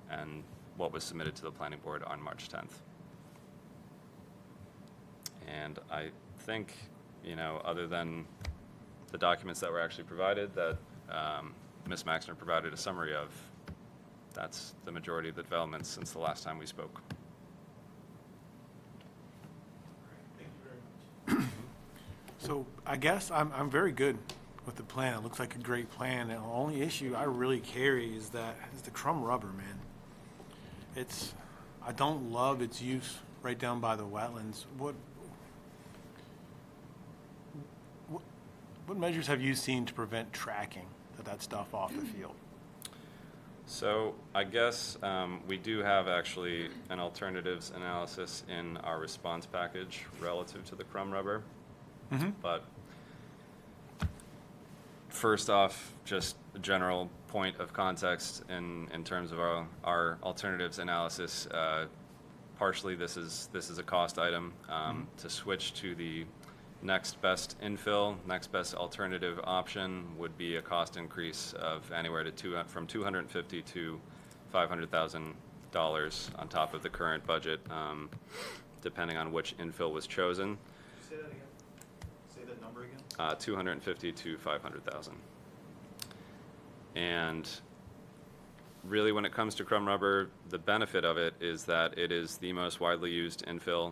and what was submitted to the planning board on March 10th. And I think, other than the documents that were actually provided that Ms. Maxner provided a summary of, that's the majority of the developments since the last time we spoke. So I guess I'm very good with the plan. It looks like a great plan. And the only issue I really carry is the crumb rubber, man. I don't love its use right down by the wetlands. What measures have you seen to prevent tracking of that stuff off the field? So I guess we do have actually an alternatives analysis in our response package relative to the crumb rubber. But first off, just a general point of context in terms of our alternatives analysis. Partially, this is a cost item. To switch to the next best infill, next best alternative option would be a cost increase of anywhere to from $250,000 to $500,000 on top of the current budget, depending on which infill was chosen. Say that again. Say that number again. $250,000 to $500,000. And really, when it comes to crumb rubber, the benefit of it is that it is the most widely used infill.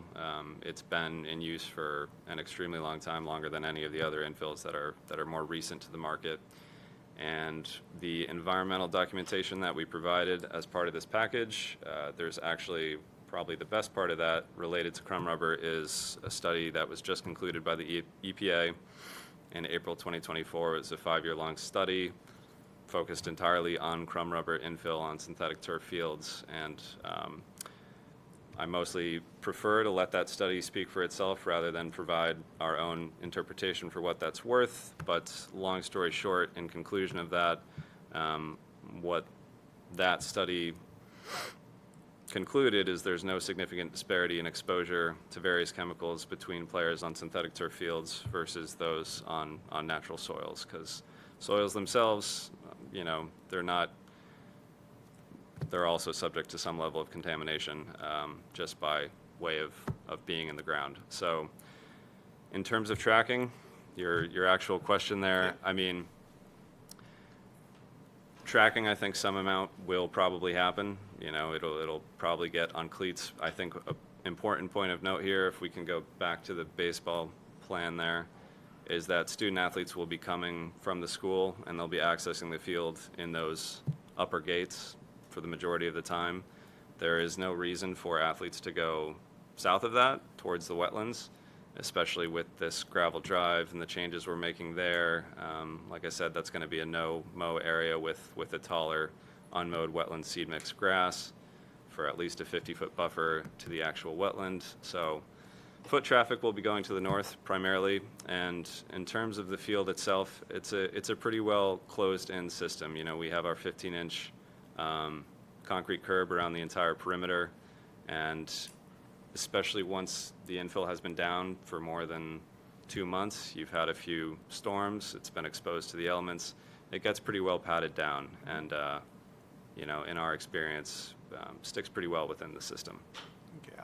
It's been in use for an extremely long time, longer than any of the other infills that are more recent to the market. And the environmental documentation that we provided as part of this package, there's actually probably the best part of that related to crumb rubber is a study that was just concluded by the EPA in April 2024. It was a 5-year-long study focused entirely on crumb rubber infill on synthetic turf fields, and I mostly prefer to let that study speak for itself rather than provide our own interpretation for what that's worth. But long story short, in conclusion of that, what that study concluded is there's no significant disparity in exposure to various chemicals between players on synthetic turf fields versus those on natural soils, because soils themselves, they're also subject to some level of contamination just by way of being in the ground. So in terms of tracking, your actual question there, I mean, tracking, I think some amount will probably happen. It'll probably get on cleats. I think an important point of note here, if we can go back to the baseball plan there, is that student athletes will be coming from the school and they'll be accessing the field in those upper gates for the majority of the time. There is no reason for athletes to go south of that towards the wetlands, especially with this gravel drive and the changes we're making there. Like I said, that's going to be a no-mow area with a taller unmowed wetland seed mix grass for at least a 50-foot buffer to the actual wetland. So foot traffic will be going to the north primarily, and in terms of the field itself, it's a pretty well closed-in system. We have our 15-inch concrete curb around the entire perimeter, and especially once the infill has been down for more than 2 months, you've had a few storms, it's been exposed to the elements, it gets pretty well padded down, and in our experience, sticks pretty well within the system. Okay,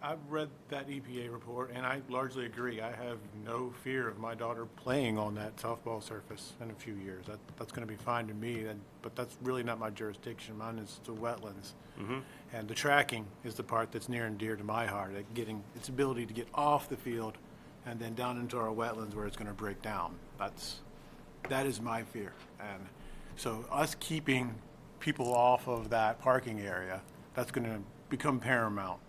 I've read that EPA report, and I largely agree. I have no fear of my daughter playing on that softball surface in a few years. That's going to be fine to me, but that's really not my jurisdiction. Mine is the wetlands. And the tracking is the part that's near and dear to my heart, getting its ability to get off the field and then down into our wetlands where it's going to break down. That is my fear. And so us keeping people off of that parking area, that's going to become paramount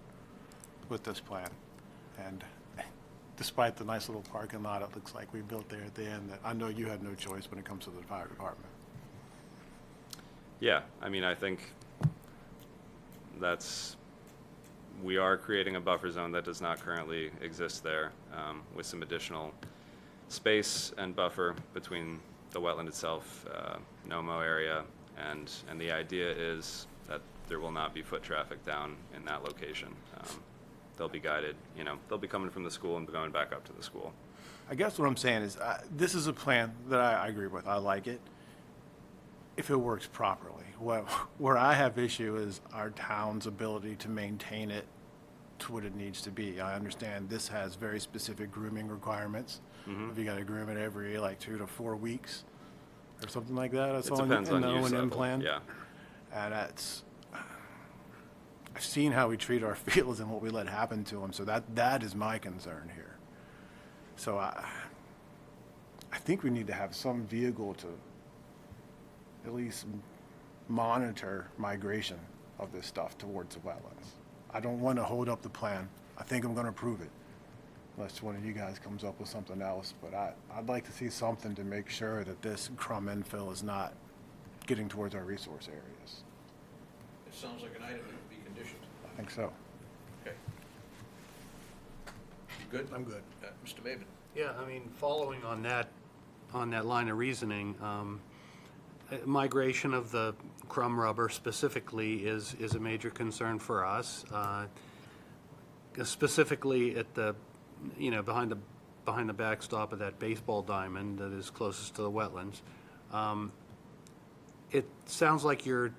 with this plan. And despite the nice little parking lot it looks like we built there at the end, that I know you had no choice when it comes to the fire department. Yeah, I mean, I think we are creating a buffer zone that does not currently exist there, with some additional space and buffer between the wetland itself, NOMO area, and the idea is that there will not be foot traffic down in that location. They'll be guided, they'll be coming from the school and going back up to the school. I guess what I'm saying is, this is a plan that I agree with. I like it if it works properly. Where I have issue is our town's ability to maintain it to what it needs to be. I understand this has very specific grooming requirements. If you got to groom it every 2 to 4 weeks or something like that, that's It all depends in on the use O&M level, plan. yeah. And I've seen how we treat our fields and what we let happen to them, so that is my concern here. So I think we need to have some vehicle to at least monitor migration of this stuff towards the wetlands. I don't want to hold up the plan. I think I'm going to approve it, unless one of you guys comes up with something else. But I'd like to see something to make sure that this crumb infill is not getting towards our resource areas. It sounds like an item that would be conditioned. I think so. Okay. You good? I'm good. Mr. Maben? Yeah, I mean, following on that line of reasoning, migration of the crumb rubber specifically is a major concern for us. Specifically at the, behind the backstop of that baseball diamond that is closest to the wetlands. It sounds like you're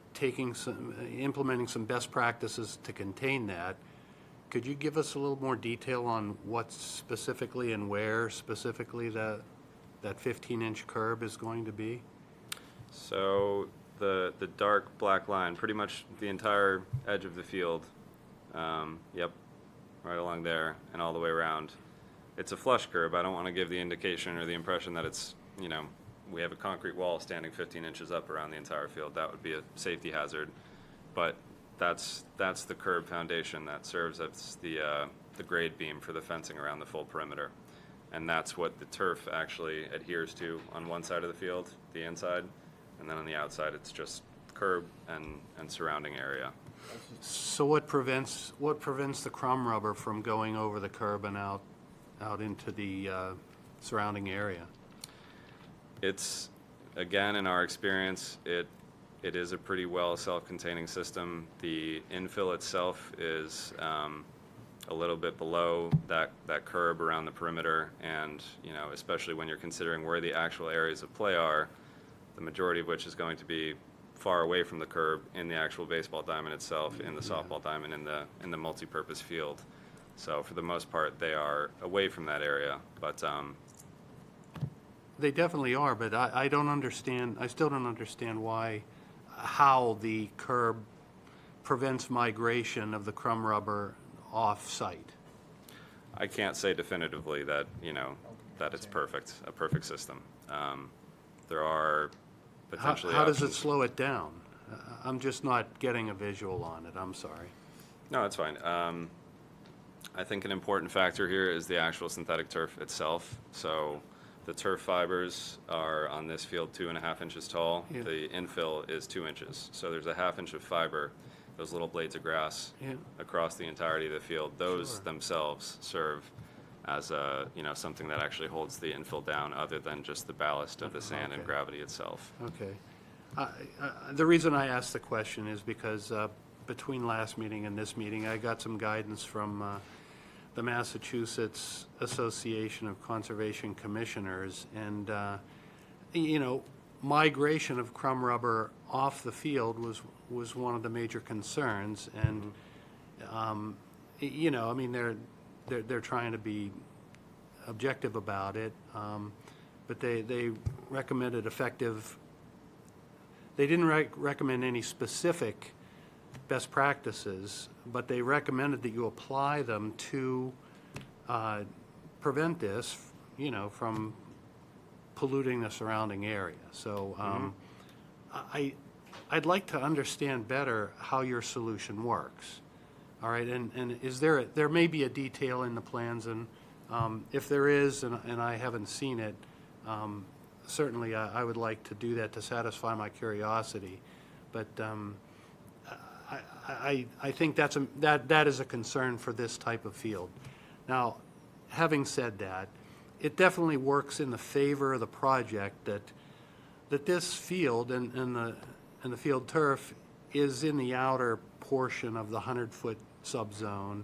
implementing some best practices to contain that. Could you give us a little more detail on what specifically and where specifically that 15-inch curb is going to be? So the dark black line, pretty much the entire edge of the field, yep, right along there and all the way around. It's a flush curb. I don't want to give the indication or the impression that it's, we have a concrete wall standing 15 inches up around the entire field. That would be a safety hazard. But that's the curb foundation that serves as the grade beam for the fencing around the full perimeter. And that's what the turf actually adheres to on one side of the field, the inside, and then on the outside it's just curb and surrounding area. So what prevents the crumb rubber from going over the curb and out into the surrounding area? It's, again, in our experience, it is a pretty well self-containing system. The infill itself is a little bit below that curb around the perimeter, and especially when you're considering where the actual areas of play are, the majority of which is going to be far away from the curb in the actual baseball diamond itself, in the softball diamond, in the multi-purpose field. So for the most part, they are away from that area, but They definitely are, but I still don't understand how the curb prevents migration of the crumb rubber off-site. I can't say definitively that, that it's a perfect system. There are potentially How does it options. slow it down? I'm just not getting a visual on it, I'm sorry. No, that's fine. I think an important factor here is the actual synthetic turf itself. So the turf fibers are on this field 2.5 inches tall. Yeah. The infill is 2 inches. So there's a 1/2 inch of fiber, those little blades of grass Yeah. across the entirety of the field. Those Sure. themselves serve as something that actually holds the infill down, other than just the ballast of the sand and Okay. gravity itself. Okay. The reason I asked the question is because between last meeting and this meeting, I got some guidance from the Massachusetts Association of Conservation Commissioners, and, migration of crumb rubber off the field was one of the major concerns, and, they're trying to be objective about it, but they recommended they didn't recommend any specific best practices, but they recommended that you apply them to prevent this, from polluting the surrounding area. So I'd like to understand better how your solution works. All right, and is there may be a detail in the plans, and If there is, and I haven't seen it, certainly I would like to do that to satisfy my curiosity. But I think that is a concern for this type of field. Now, having said that, it definitely works in the favor of the project that this field and the field turf is in the outer portion of the 100-foot subzone.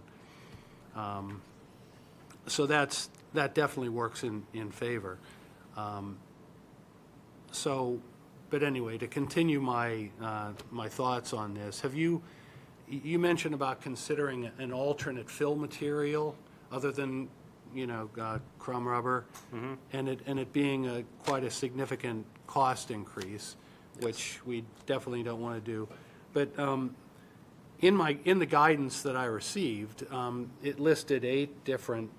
So that definitely works in favor. But anyway, to continue my thoughts on this, you mentioned about considering an alternate fill material other than, crumb rubber, and it being quite a significant cost increase, which we definitely don't want to do. But in the guidance that I received, it listed 8 different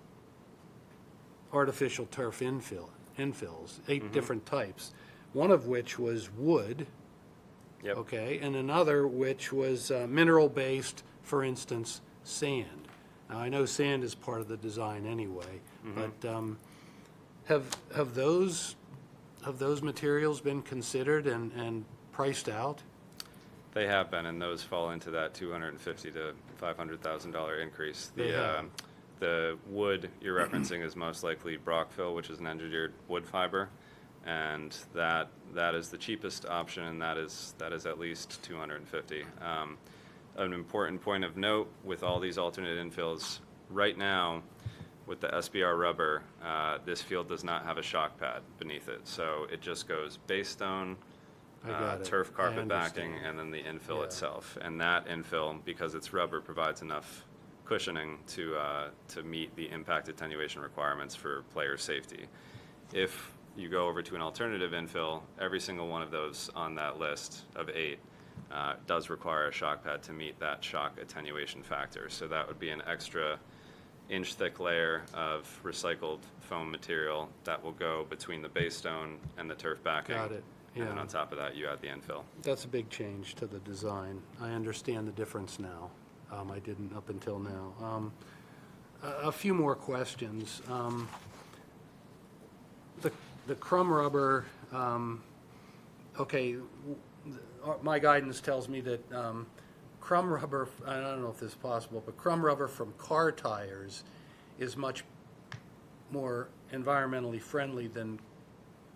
artificial turf infills, 8 different types. One of which was wood, Yep. okay, and another which was mineral-based, for instance, sand. Now, I know sand is part of the design anyway, but have those materials been considered and priced out? They have been, and those fall into that $250,000 to $500,000 increase. They have. The wood you're referencing is most likely Brockville, which is an engineered wood fiber, and that is the cheapest option, and that is at least $250,000. An important point of note with all these alternate infills, right now, with the SBR rubber, this field does not have a shock pad beneath it, so it just goes base stone, I got it. turf I carpet backing, understand. and then the infill Yeah. itself. And that infill, because it's rubber, provides enough cushioning to meet the impact attenuation requirements for player safety. If you go over to an alternative infill, every single one of those on that list of 8 does require a shock pad to meet that shock attenuation factor. So that would be an extra inch-thick layer of recycled foam material that will go between the base stone and the turf backing. Got it, And then yeah. on top of that, you add the infill. That's a big change to the design. I understand the difference now. I didn't up until now. A few more questions. The crumb rubber, okay, my guidance tells me that crumb rubber, I don't know if this is possible, but crumb rubber from car tires is much more environmentally friendly than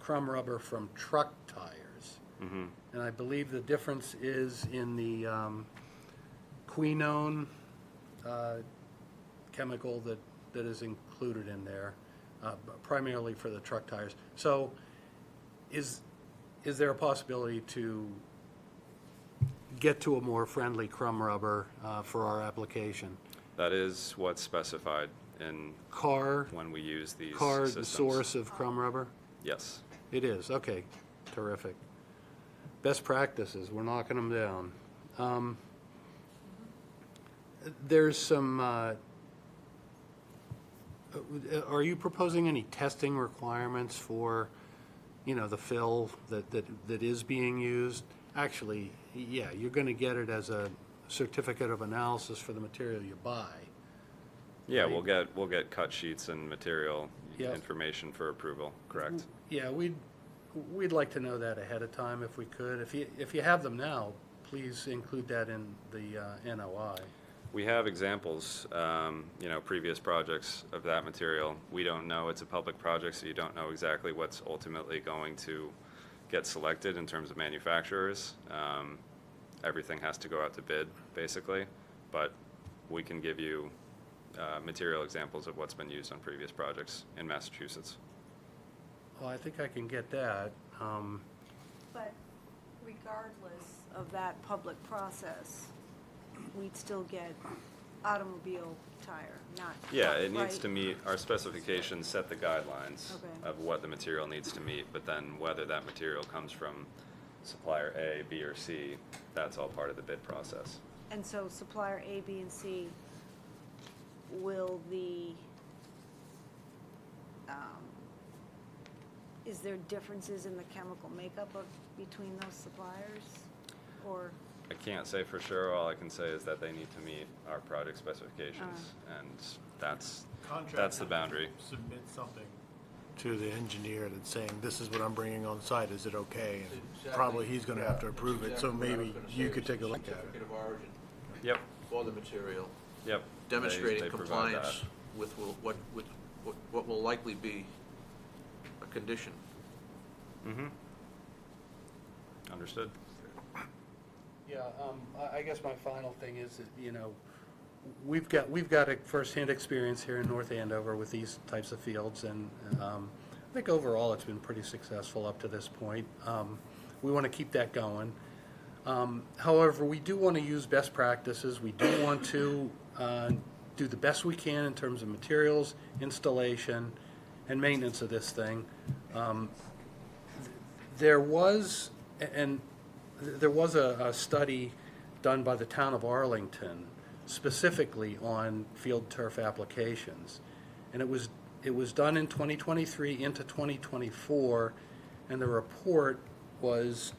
crumb rubber from truck tires. And I believe the difference is in the quinone chemical that is included in there, primarily for the truck tires. So is there a possibility to get to a more friendly crumb rubber for our application? That is what's specified in Car when we use these the systems. source of crumb rubber? Yes. It is, okay, terrific. Best practices, we're knocking them down. There's some, are you proposing any testing requirements for, the fill that is being used? Actually, yeah, you're gonna get it as a certificate of analysis for the material you buy. Yeah, Right. we'll get cut sheets and material Yep. information for approval, correct? Yeah, we'd like to know that ahead of time if we could. If you have them now, please include that in the NOI. We have examples, previous projects of that material. We don't know, it's a public project, so you don't know exactly what's ultimately going to get selected in terms of manufacturers. Everything has to go out to bid, basically, but we can give you material examples of what's been used on previous projects in Massachusetts. Well, I think I can get that. But regardless of that public process, we'd still get automobile tire, not Yeah, truck, it needs right? to meet, our specifications set the guidelines Okay. of what the material needs to meet, but then whether that material comes from supplier A, B, or C, that's all part of the bid process. And so supplier A, B, and C, is there differences in the chemical makeup between those suppliers? Or, I can't say for sure. All I can say is that they need to meet our project specifications, and that's the boundary. Submit something to the engineer that's saying, this is what I'm bringing on site, is it okay? And Exactly. probably he's gonna have to approve it, so Exactly what I was maybe gonna you say. could take a It's look at it. Certificate of origin Yep. for the material, Yep. demonstrating They provide compliance with what will likely be a condition. that. Mm-hmm. Understood. Yeah, I guess my final thing is that, you know, we've got a firsthand experience here in North Andover with these types of fields, and I think overall it's been pretty successful up to this point. We want to keep that going. However, we do want to use best practices. We do want to do the best we can in terms of materials, installation, and maintenance of this thing. There was a study done by the town of Arlington specifically on field turf applications, and it was done in 2023 into 2024, and the report was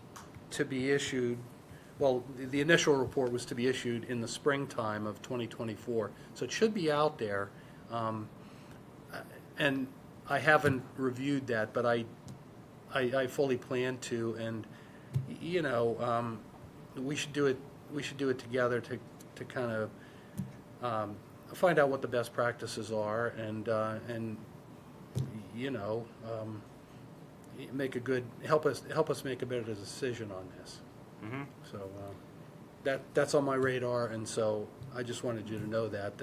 to be issued. Well, the initial report was to be issued in the springtime of 2024, so it should be out there. And I haven't reviewed that, but I fully plan to, and you know, we should do it together to kind of find out what the best practices are, and you know, help us make a better decision on this. Mm-hmm. So that's on my radar, and so I just wanted you to know that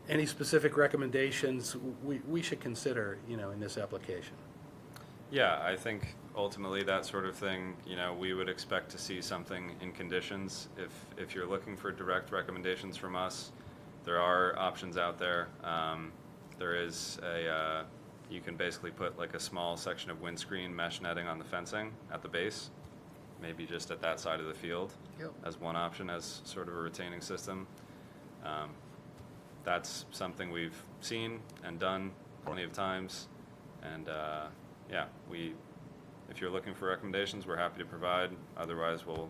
any specific recommendations we should consider, you know, in this application. Yeah, I think ultimately that sort of thing, you know, we would expect to see something in conditions. If you're looking for direct recommendations from us, there are options out there. There is you can basically put like a small section of windscreen mesh netting on the fencing at the base, maybe just at that side of the field. Yep. As one option, as sort of a retaining system. That's something we've seen and done plenty of times, and yeah, if you're looking for recommendations, we're happy to provide. Otherwise, we'll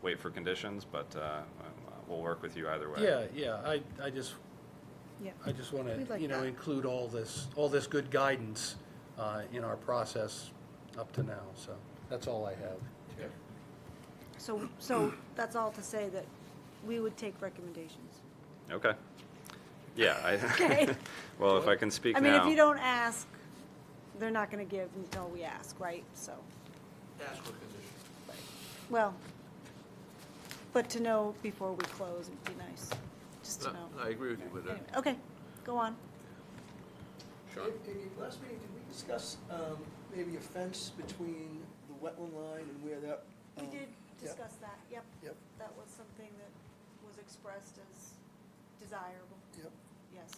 wait for conditions, but we'll work with you either way. Yeah, I just Yeah. want We'd to, like you know, that. include all this good guidance in our process up to now, so that's all I have. So that's all to say that we would take recommendations. Okay. Yeah. Okay. Well, if I can speak I mean, now. if you don't ask, they're not going to give until we ask, right? So, Ask for condition. well, but to know before we close would be nice, just to No, know. I agree with you, but Anyway, okay, go on. Sean? Amy, last meeting, did we discuss maybe a fence between the wetland line and where that? We did yeah. discuss that, yep. Yep. That was something that was expressed as desirable, Yep. yes.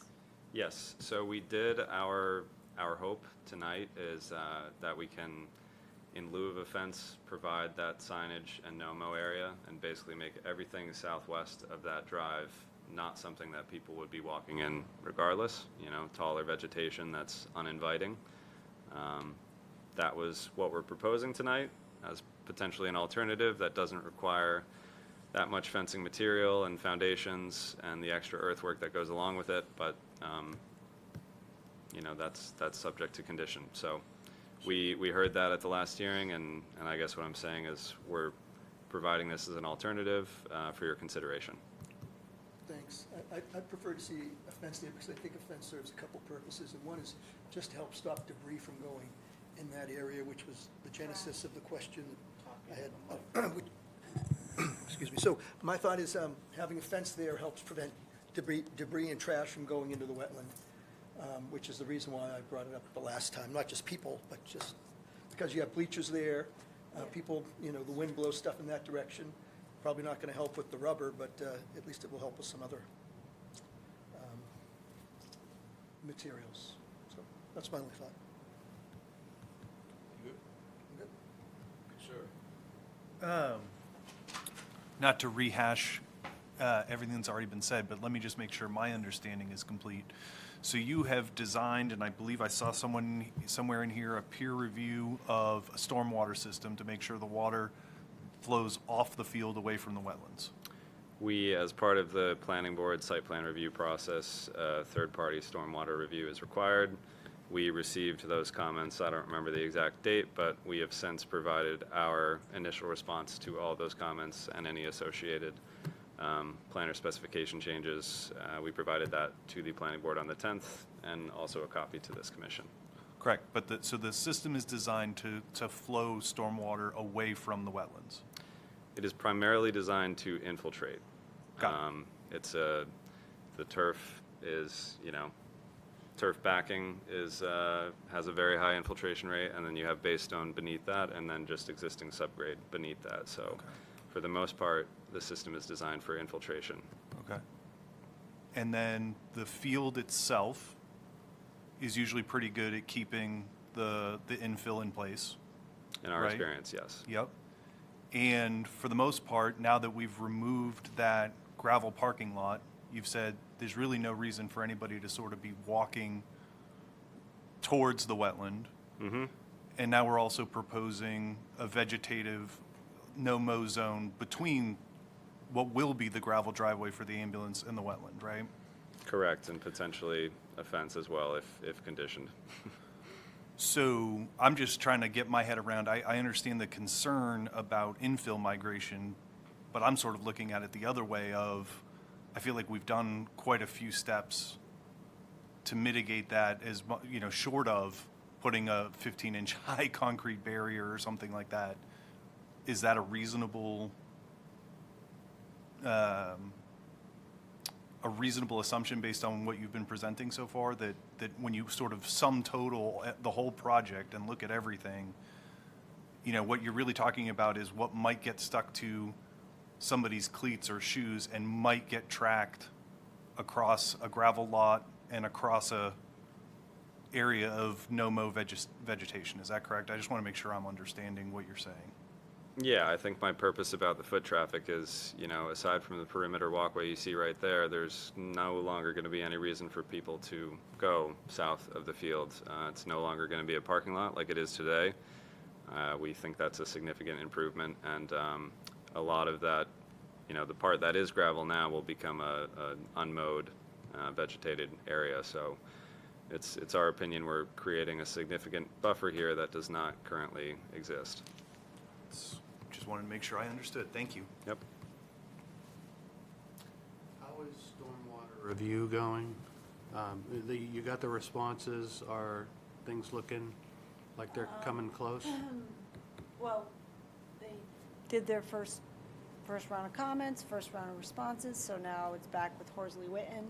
Yes, so we did, our hope tonight is that we can, in lieu of a fence, provide that signage and no-mow area, and basically make everything southwest of that drive not something that people would be walking in regardless, you know, taller vegetation that's uninviting. That was what we're proposing tonight as potentially an alternative that doesn't require that much fencing material and foundations and the extra earthwork that goes along with it, but you know, that's subject to condition. So we heard that at the last hearing, and I guess what I'm saying is we're providing this as an alternative for your consideration. Thanks. I'd prefer to see a fence there because I think a fence serves a couple purposes, and one is just to help stop debris from going in that area, which was the genesis of the question I had. Excuse me. So my thought is having a fence there helps prevent debris and trash from going into the wetland, which is the reason why I brought it up the last time. Not just people, but just because you have bleachers there. People, you know, the wind blows stuff in that direction. Probably not going to help with the rubber, but at least it will help with some other materials. So that's my only thought. You good? Good. Sir? Not to rehash everything that's already been said, but let me just make sure my understanding is complete. So you have designed, and I believe I saw somewhere in here, a peer review of a stormwater system to make sure the water flows off the field away from the wetlands? We, as part of the planning board site plan review process, third-party stormwater review is required. We received those comments, I don't remember the exact date, but we have since provided our initial response to all those comments and any associated planner specification changes. We provided that to the planning board on the 10th and also a copy to this commission. Correct, but so the system is designed to flow stormwater away from the wetlands? It is primarily designed to infiltrate. Got it. It's the turf is, turf backing is, has a very high infiltration rate, and then you have base stone beneath that, and then just existing subgrade beneath that. So for the most part, the system is designed for infiltration. Okay. And then the field itself is usually pretty good at keeping the infill in place? In our Right. experience, yes. Yep. And for the most part, now that we've removed that gravel parking lot, you've said there's really no reason for anybody to sort of be walking towards the wetland. Mm-hmm. And now we're also proposing a vegetative no-mow zone between what will be the gravel driveway for the ambulance and the wetland, right? Correct, and potentially a fence as well if conditioned. So I'm just trying to get my head around, I understand the concern about infill migration, but I'm sort of looking at it the other way of, I feel like we've done quite a few steps to mitigate that as, short of putting a 15-inch high concrete barrier or something like that. Is that a reasonable assumption based on what you've been presenting so far, that when you sort of sum total the whole project and look at everything, what you're really talking about is what might get stuck to somebody's cleats or shoes and might get tracked across a gravel lot and across a area of no-mow vegetation. Is that correct? I just want to make sure I'm understanding what you're saying. Yeah, I think my purpose about the foot traffic is, aside from the perimeter walkway you see right there, there's no longer going to be any reason for people to go south of the field. It's no longer going to be a parking lot like it is today. We think that's a significant improvement, and a lot of that, the part that is gravel now will become a unmowed, vegetated area. So it's our opinion we're creating a significant buffer here that does not currently exist. Just wanted to make sure I understood. Thank you. Yep. How is stormwater review going? You got the responses, are things looking like they're coming close? Well, they did their first round of comments, first round of responses, so now it's back with Horsley Witten.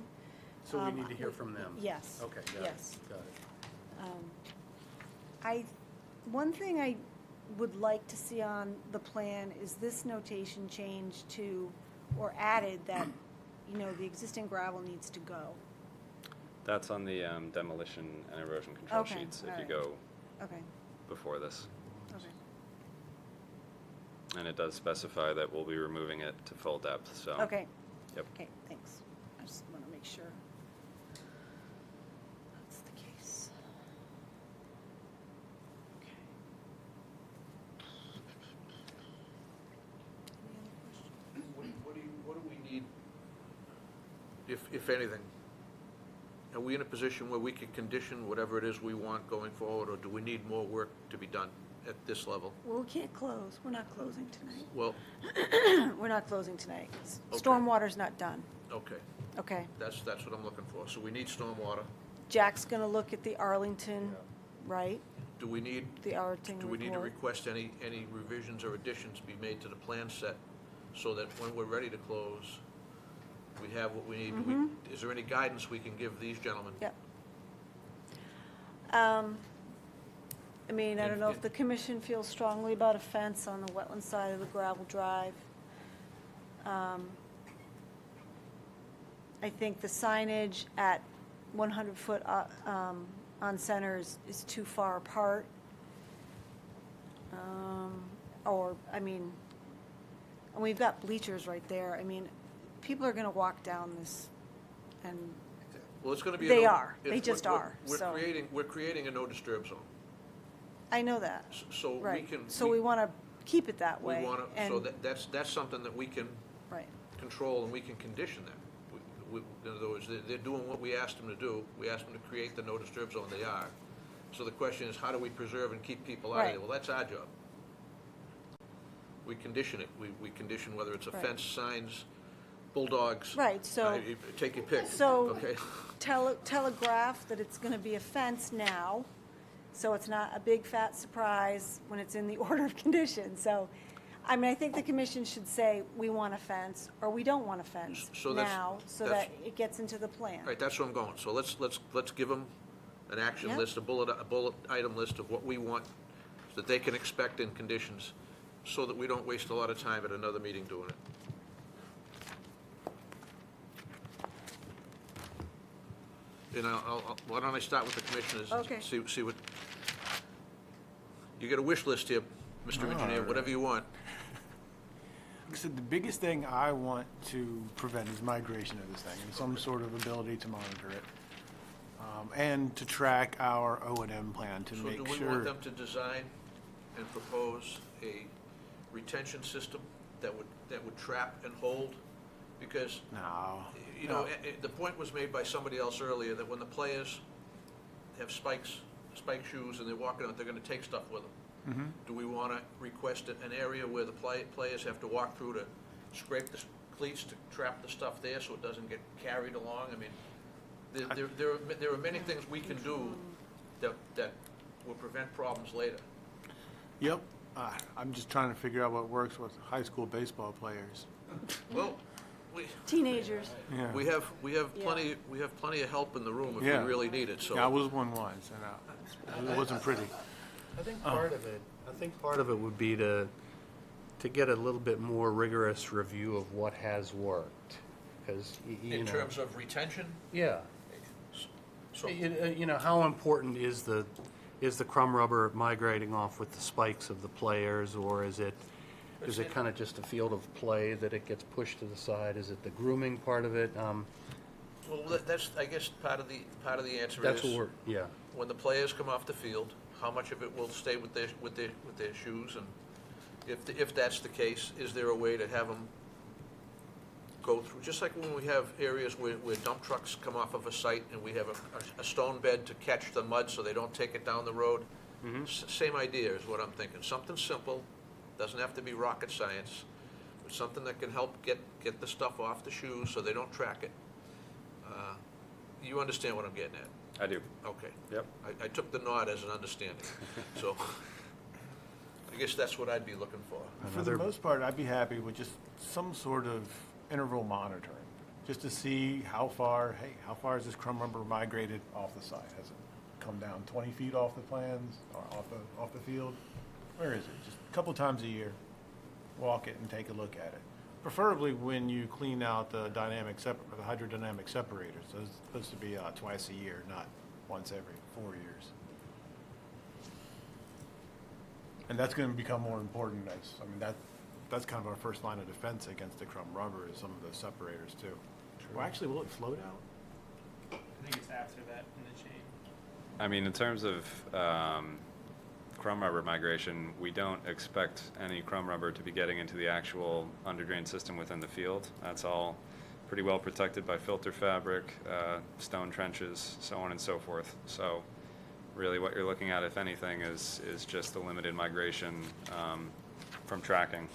So we need to hear from them? Yes. Okay, got it. Yes. Got it. One thing I would like to see on the plan is this notation changed to, or added that, the existing gravel needs to go. That's on the demolition and erosion control Okay, sheets if all you right. go Okay, before this. okay. And it does specify that we'll be removing it to full depth, so. Okay. Yep. Okay, thanks. I just want to make sure that's the case. Okay. Any other questions? What do we need, if anything? Are we in a position where we can condition whatever it is we want going forward, or do we need more work to be done at this level? Well, we can't close. We're not closing tonight. Well, We're not closing tonight. Okay. Stormwater's not done. okay, Okay. that's what I'm looking for. So we need stormwater. Jack's going to look at the Arlington, right? Do we need, The Arlington do we need to report. request any revisions or additions be made to the plan set so that when we're ready to close, we have what we need? Is there any guidance we can give these gentlemen? Yep. I don't know if the commission feels strongly about a fence on the wetland side of the gravel drive. I think the signage at 100 foot on center is too far apart. And we've got bleachers right there. People are gonna walk down this and Well, it's going to be. They no- are. They it's- just are, so. We're creating a no disturb zone. I know that. So we Right. can. So we want to keep it that way. We want to, and- so that's something that we can Right, control and we can condition that. In other words, they're doing what we asked them to do. We asked them to create the no disturb zone, they are. So the question is, how do we preserve and keep people out of there? Right. Well, that's our job. We condition it. We condition whether it's a Right. fence, signs, bulldogs. Right, so- Take your pick. So- Okay. telegraph that it's gonna be a fence now, so it's not a big fat surprise when it's in the order of conditions. So, I mean, I think the commission should say, we want a fence, or we don't want a fence So that's- now, so that's- that it gets into the plan. Right, that's where I'm going. So let's give them an action Yep. list, a bullet item list of what we want that they can expect in conditions, so that we don't waste a lot of time at another meeting doing it. And why don't I start with the commissioners? and Okay. See what, you get a wish list here, Mr. Engineer, whatever you want. Like I said, the biggest thing I want to prevent is migration of this thing and some sort of ability to monitor it. And to track our O&M plan to So make do we sure. want them to design and propose a retention system that would trap and hold? Because, No. you know, no. the point was made by somebody else earlier, that when the players have spike shoes and they're walking out, they're gonna take stuff with them. Do we wanna request an area where the players have to walk through to scrape the cleats to trap the stuff there so it doesn't get carried along? I mean, there are many things we can do that will prevent problems later. Yep. I'm just trying to figure out what works with high school baseball players. Well, Teenagers, Yeah. we have plenty of help in the room if we Yeah. really need it, so. Yeah, I was one once, and it wasn't pretty. I think part of it would be to get a little bit more rigorous review of what has worked, because, In terms of retention, Yeah. so. You know, how important is the crumb rubber migrating off with the spikes of the players, or is it kind of just a field of play that it gets pushed to the side? Is it the grooming part of it? Well, that's, I guess, part of the answer That's is, what yeah. when the players come off the field, how much of it will stay with their shoes? And if that's the case, is there a way to have them go through, just like when we have areas where dump trucks come off of a site and we have a stone bed to catch the mud so they don't take it down the road? Same idea is what I'm thinking. Something simple, doesn't have to be rocket science, but something that can help get the stuff off the shoes so they don't track it. You understand what I'm getting at? I do. Okay. Yep. I took the nod as an understanding, so I guess that's what I'd be looking for. For the most part, I'd be happy with just some sort of interval monitoring, just to see how far has this crumb rubber migrated off the site? Has it come down 20 feet off the plans or off the field? Where is it? Just a couple times a year, walk it and take a look at it. Preferably when you clean out the hydrodynamic separators. Those are supposed to be twice a year, not once every 4 years. And that's going to become more important that's kind of our first line of defense against the crumb rubber is some of those separators too. Well, actually, will it float out? I think it's after that in the chain. I mean, in terms of crumb rubber migration, we don't expect any crumb rubber to be getting into the actual underdrain system within the field. That's all pretty well protected by filter fabric, stone trenches, so on and so forth. So really what you're looking at, if anything, is just the limited migration from tracking.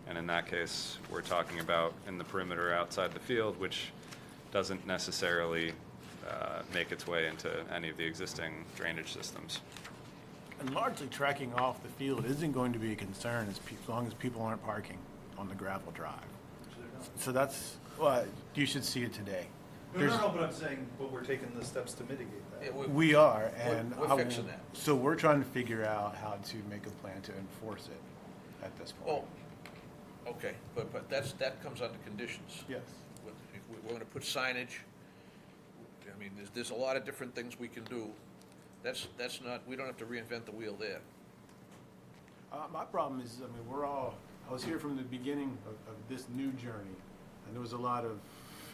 And in that case, we're talking about in the perimeter outside the field, which doesn't necessarily make its way into any of the existing drainage systems. And largely tracking off the field isn't going to be a concern as long as people aren't parking on the gravel drive. So that's, well, you should see it today. No, but I'm saying, but we're taking the steps to mitigate that. Yeah, We are, and we're fixing that. So we're trying to figure out how to make a plan to enforce it at this point. Oh, okay, but that comes under conditions. Yes. If we're going to put signage, I mean, there's a lot of different things we can do. That's not, we don't have to reinvent the wheel there. My problem is, I was here from the beginning of this new journey, and there was a lot of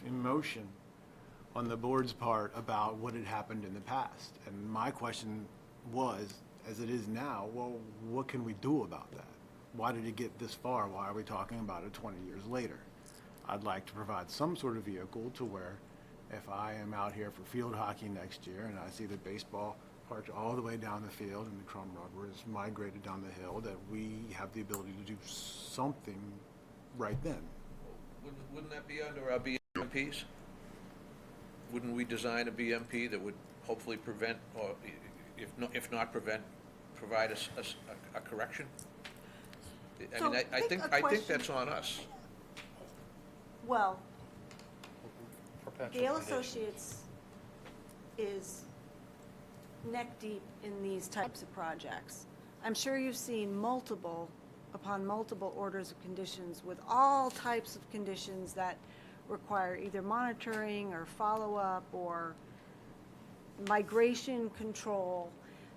emotion on the board's part about what had happened in the past. And my question was, as it is now, well, what can we do about that? why did it get this far? Why are we talking about it 20 years later? I'd like to provide some sort of vehicle to where if I am out here for field hockey next year and I see the baseball parked all the way down the field and the crumb rubber is migrated down the hill, that we have the ability to do something right then. Wouldn't that be under our BMPs? Wouldn't we design a BMP that would hopefully prevent, or if not prevent, provide us a correction? I So mean, I think that's on us. Well, Perpetual Gale condition. Associates is neck deep in these types of projects. I'm sure you've seen multiple upon multiple orders of conditions with all types of conditions that require either monitoring or follow-up or migration control.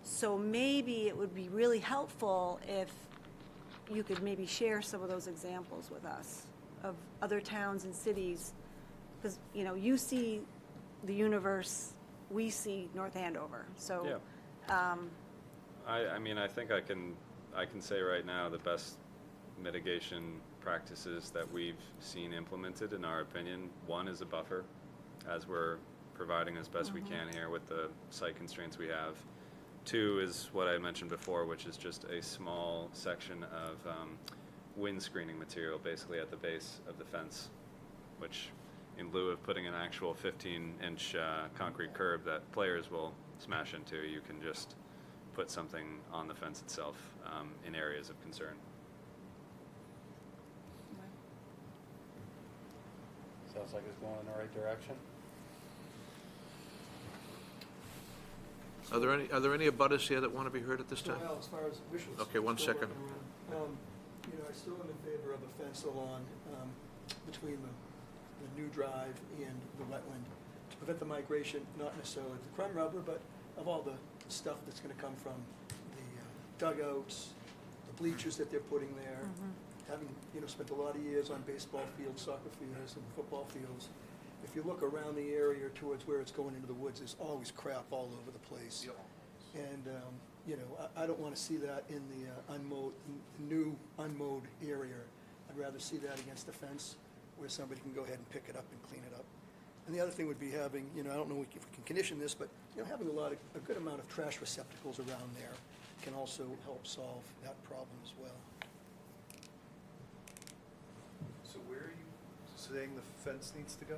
So maybe it would be really helpful if you could maybe share some of those examples with us of other towns and cities. Because, you know, you see the universe, we see North Andover. So, Yeah. I mean, I think I can say right now the best mitigation practices that we've seen implemented, in our opinion, one is a buffer, as we're providing as best we can here with the site constraints we have. Two is what I mentioned before, which is just a small section of wind screening material basically at the base of the fence, which in lieu of putting an actual 15-inch concrete curb that players will smash into, you can just put something on the fence itself in areas of concern. Sounds like it's going in the right direction. Are there any abutters here that want to be heard at this time? Well, as far as wishes. Okay, one still second. looking around. You know, I still am in favor of a fence along between the new drive and the wetland to prevent the migration, not necessarily of the crumb rubber, but of all the stuff that's going to come from the dugouts, the bleachers that they're putting there. Having, you know, spent a lot of years on baseball fields, soccer fields, and football fields, if you look around the area towards where it's going into the woods, there's always crap all over the place. And, you know, I don't want to see that in the new unmowed area. I'd rather see that against the fence where somebody can go ahead and pick it up and clean it up. And the other thing would be having, you know, I don't know if we can condition this, but, you know, having a good amount of trash receptacles around there can also help solve that problem as well. So where are you saying the fence needs to go?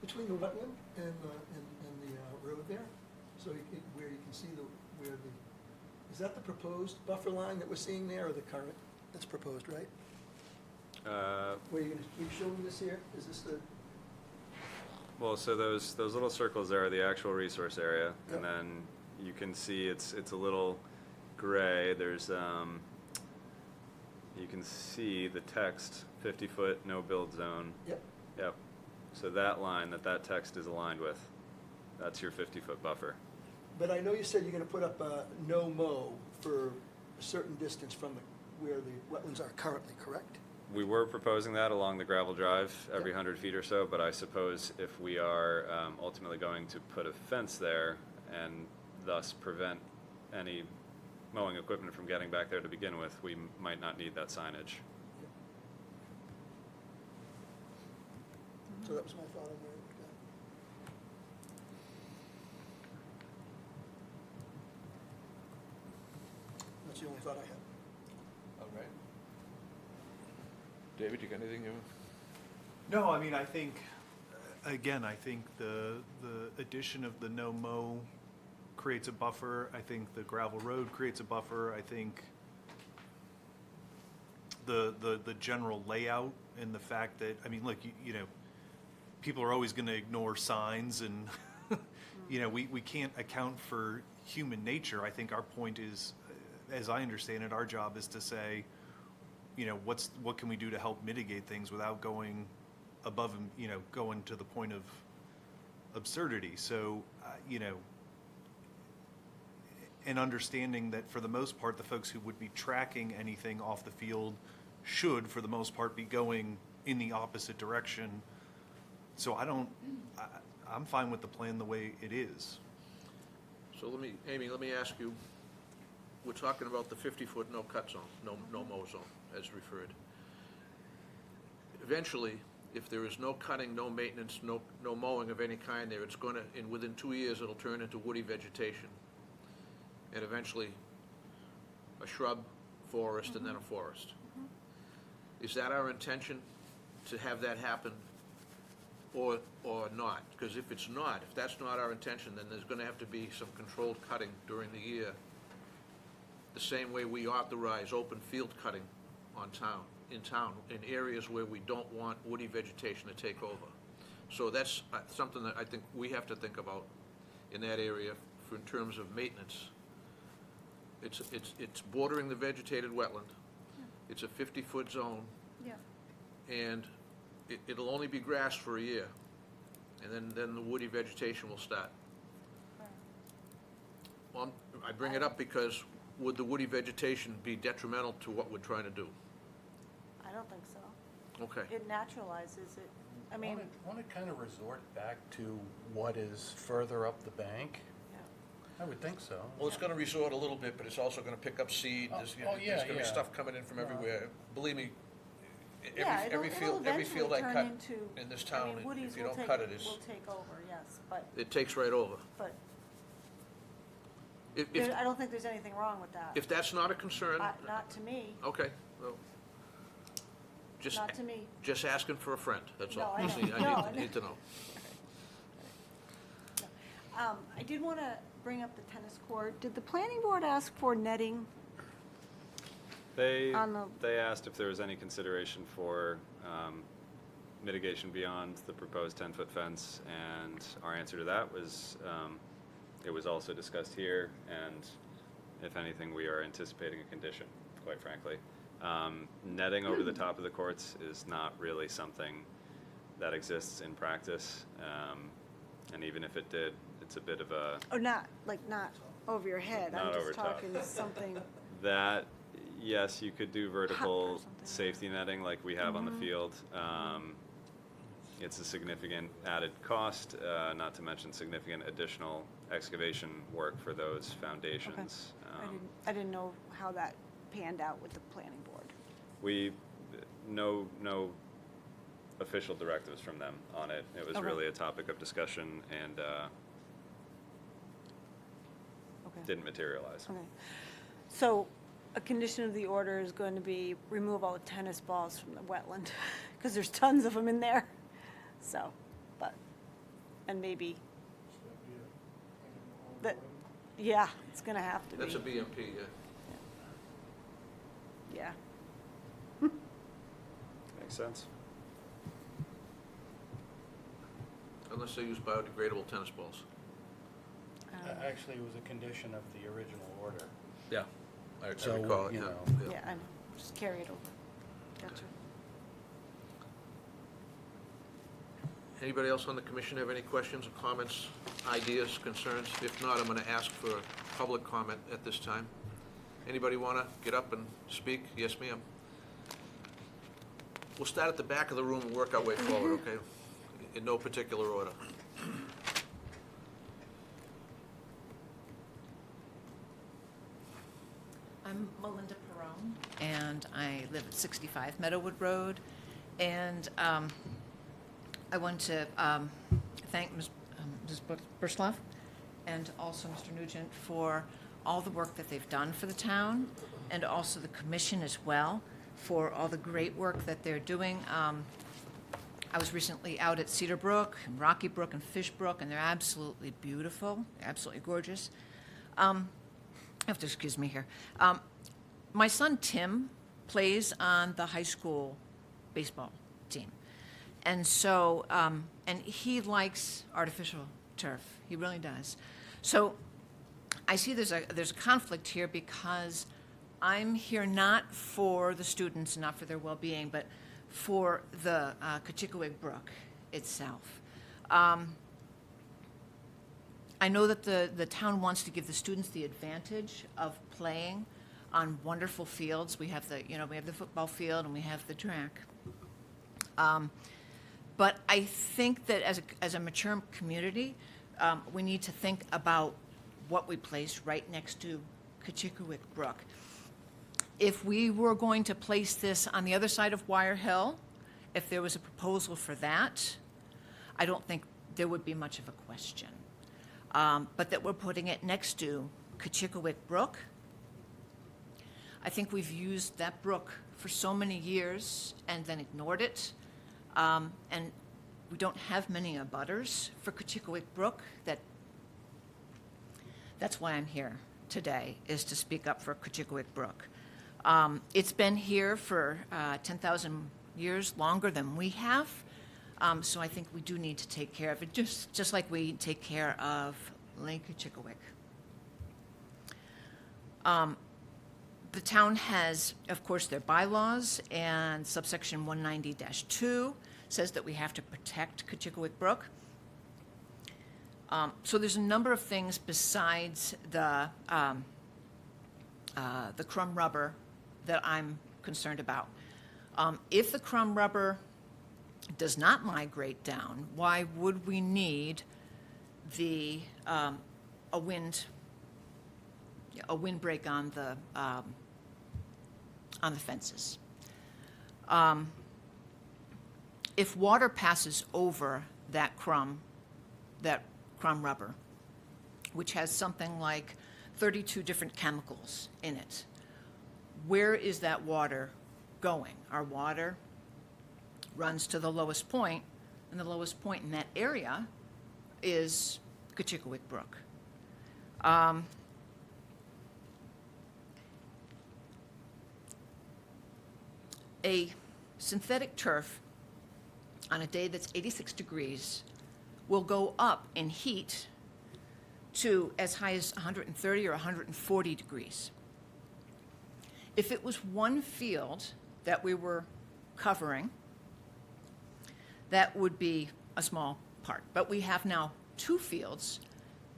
Between the wetland and the road there, so where you can see is that the proposed buffer line that we're seeing there, or the current that's proposed, right? Where you showing this here? Is this the? Well, so those little circles there are the actual resource area, Yep. and then you can see it's a little gray. There's you can see the text 50-foot no build zone. Yep. Yep. So that line that text is aligned with, that's your 50-foot buffer. But I know you said you're going to put up a no mow for a certain distance from where the wetlands are currently, correct? We were proposing that along the gravel drive every Yep. 100 feet or so, but I suppose if we are ultimately going to put a fence there and thus prevent any mowing equipment from getting back there to begin with, we might not need that signage. So that was my thought on that. That's the only thought I had. All right. David, you got anything you? No, I mean, I think, again, I think the addition of the no mow creates a buffer. I think the gravel road creates a buffer. I think the general layout and the fact that, I mean, look, you know, people are always going to ignore signs and, you know, we can't account for human nature. I think our point is, as I understand it, our job is to say, you know, what can we do to help mitigate things without going above and, you know, going to the point of absurdity. So, you know, and understanding that for the most part, the folks who would be tracking anything off the field should, for the most part, be going in the opposite direction. So I'm fine with the plan the way it is. So Amy, let me ask you, we're talking about the 50-foot no-cut zone, no-mow zone, as referred. Eventually, if there is no cutting, no maintenance, no mowing of any kind there, it's gonna, within 2 years, it'll turn into woody vegetation. And eventually, a shrub, forest, and then a forest. Is that our intention, to have that happen, or not? Because if it's not, if that's not our intention, then there's gonna have to be some controlled cutting during the year, the same way we authorize open field cutting in town, in areas where we don't want woody vegetation to take over. So that's something that I think we have to think about in that area in terms of maintenance. It's bordering the vegetated wetland. It's a 50-foot zone, Yeah. and it'll only be grass for a year, and then the woody vegetation will start. Well, I bring it up because would the woody vegetation be detrimental to what we're trying to do? I don't think so. Okay. It naturalizes it. I mean, Want to kind of resort back to what is further up the bank? yeah. I would think so. Well, it's gonna resort a little bit, but it's also gonna pick up seed. Oh, There's yeah, gonna be yeah. stuff coming in from everywhere. Believe me, Yeah, every it'll field I eventually cut turn into- in this I town, mean, woodies if you will don't take- cut it, will take over, yes, but it takes right over. If I don't think there's anything wrong with that. if that's not a concern, Not to me, okay, well, just, not to me. just asking for a friend, that's all. No, I Just know. need- No, I need to know. I did want to bring up the tennis court. Did the planning board ask for netting? They On the- they asked if there was any consideration for mitigation beyond the proposed 10-foot fence, and our answer to that was it was also discussed here, and if anything, we are anticipating a condition, quite frankly. Netting over the top of the courts is not really something that exists in practice, and even if it did, it's a bit of a Or not, like, not over your head? Not I'm over just top. talking something, that. Yes, you could do vertical something. safety netting like we have on the field. It's a significant added cost, not to mention significant additional excavation work for those foundations. I didn't know how that panned out with the planning board. We, no official directives from them on it. It was Okay. really a topic of discussion and Okay. didn't materialize. Okay. So a condition of the order is going to be remove all the tennis balls from the wetland, because there's tons of them in there. So, and maybe, yeah, it's going to have to be. That's a BMP, yeah. Yeah. Makes sense. Unless they use biodegradable tennis balls. Actually, it was a condition of the original order. Yeah. I So, recall it, you yeah. know. Yeah, I know. Just carry it over. Gotcha. Anybody else on the commission have any questions or comments, ideas, concerns? If not, I'm going to ask for public comment at this time. Anybody want to get up and speak? Yes, ma'am. We'll start at the back of the room and work our way forward, okay? In no particular order. I'm Melinda Perone, and I live at 65 Meadowwood Road. And I want to thank Ms. Bursloff and also Mr. Nugent for all the work that they've done for the town, and also the commission as well for all the great work that they're doing. I was recently out at Cedar Brook, and Rocky Brook, and Fish Brook, and they're absolutely beautiful, absolutely gorgeous. You have to excuse me here. My son Tim plays on the high school baseball team. And so, and he likes artificial turf. He really does. So I see there's a conflict here because I'm here not for the students, not for their well-being, but for the Kachikowig Brook itself. I know that the town wants to give the students the advantage of playing on wonderful fields. We have the football field and we have the track. But I think that as a mature community, we need to think about what we place right next to Kachikowick Brook. If we were going to place this on the other side of Wire Hill, if there was a proposal for that, I don't think there would be much of a question. But that we're putting it next to Kachikowick Brook, I think we've used that brook for so many years and then ignored it. And we don't have many abutters for Kachikowick Brook. That's why I'm here today, is to speak up for Kachikowick Brook. It's been here for 10,000 years, longer than we have. So I think we do need to take care of it, just like we take care of Lake Kachikowick. The town has, of course, their bylaws, and subsection 190-2 says that we have to protect Kachikowick Brook. So there's a number of things besides the crumb rubber that I'm concerned about. If the crumb rubber does not migrate down, why would we need a windbreak on the fences? If water passes over that crumb rubber, which has something like 32 different chemicals in it, where is that water going? Our water runs to the lowest point, and the lowest point in that area is Kachikowick Brook. A synthetic turf on a day that's 86 degrees will go up in heat to as high as 130 or 140 degrees. If it was one field that we were covering, that would be a small part. But we have now 2 fields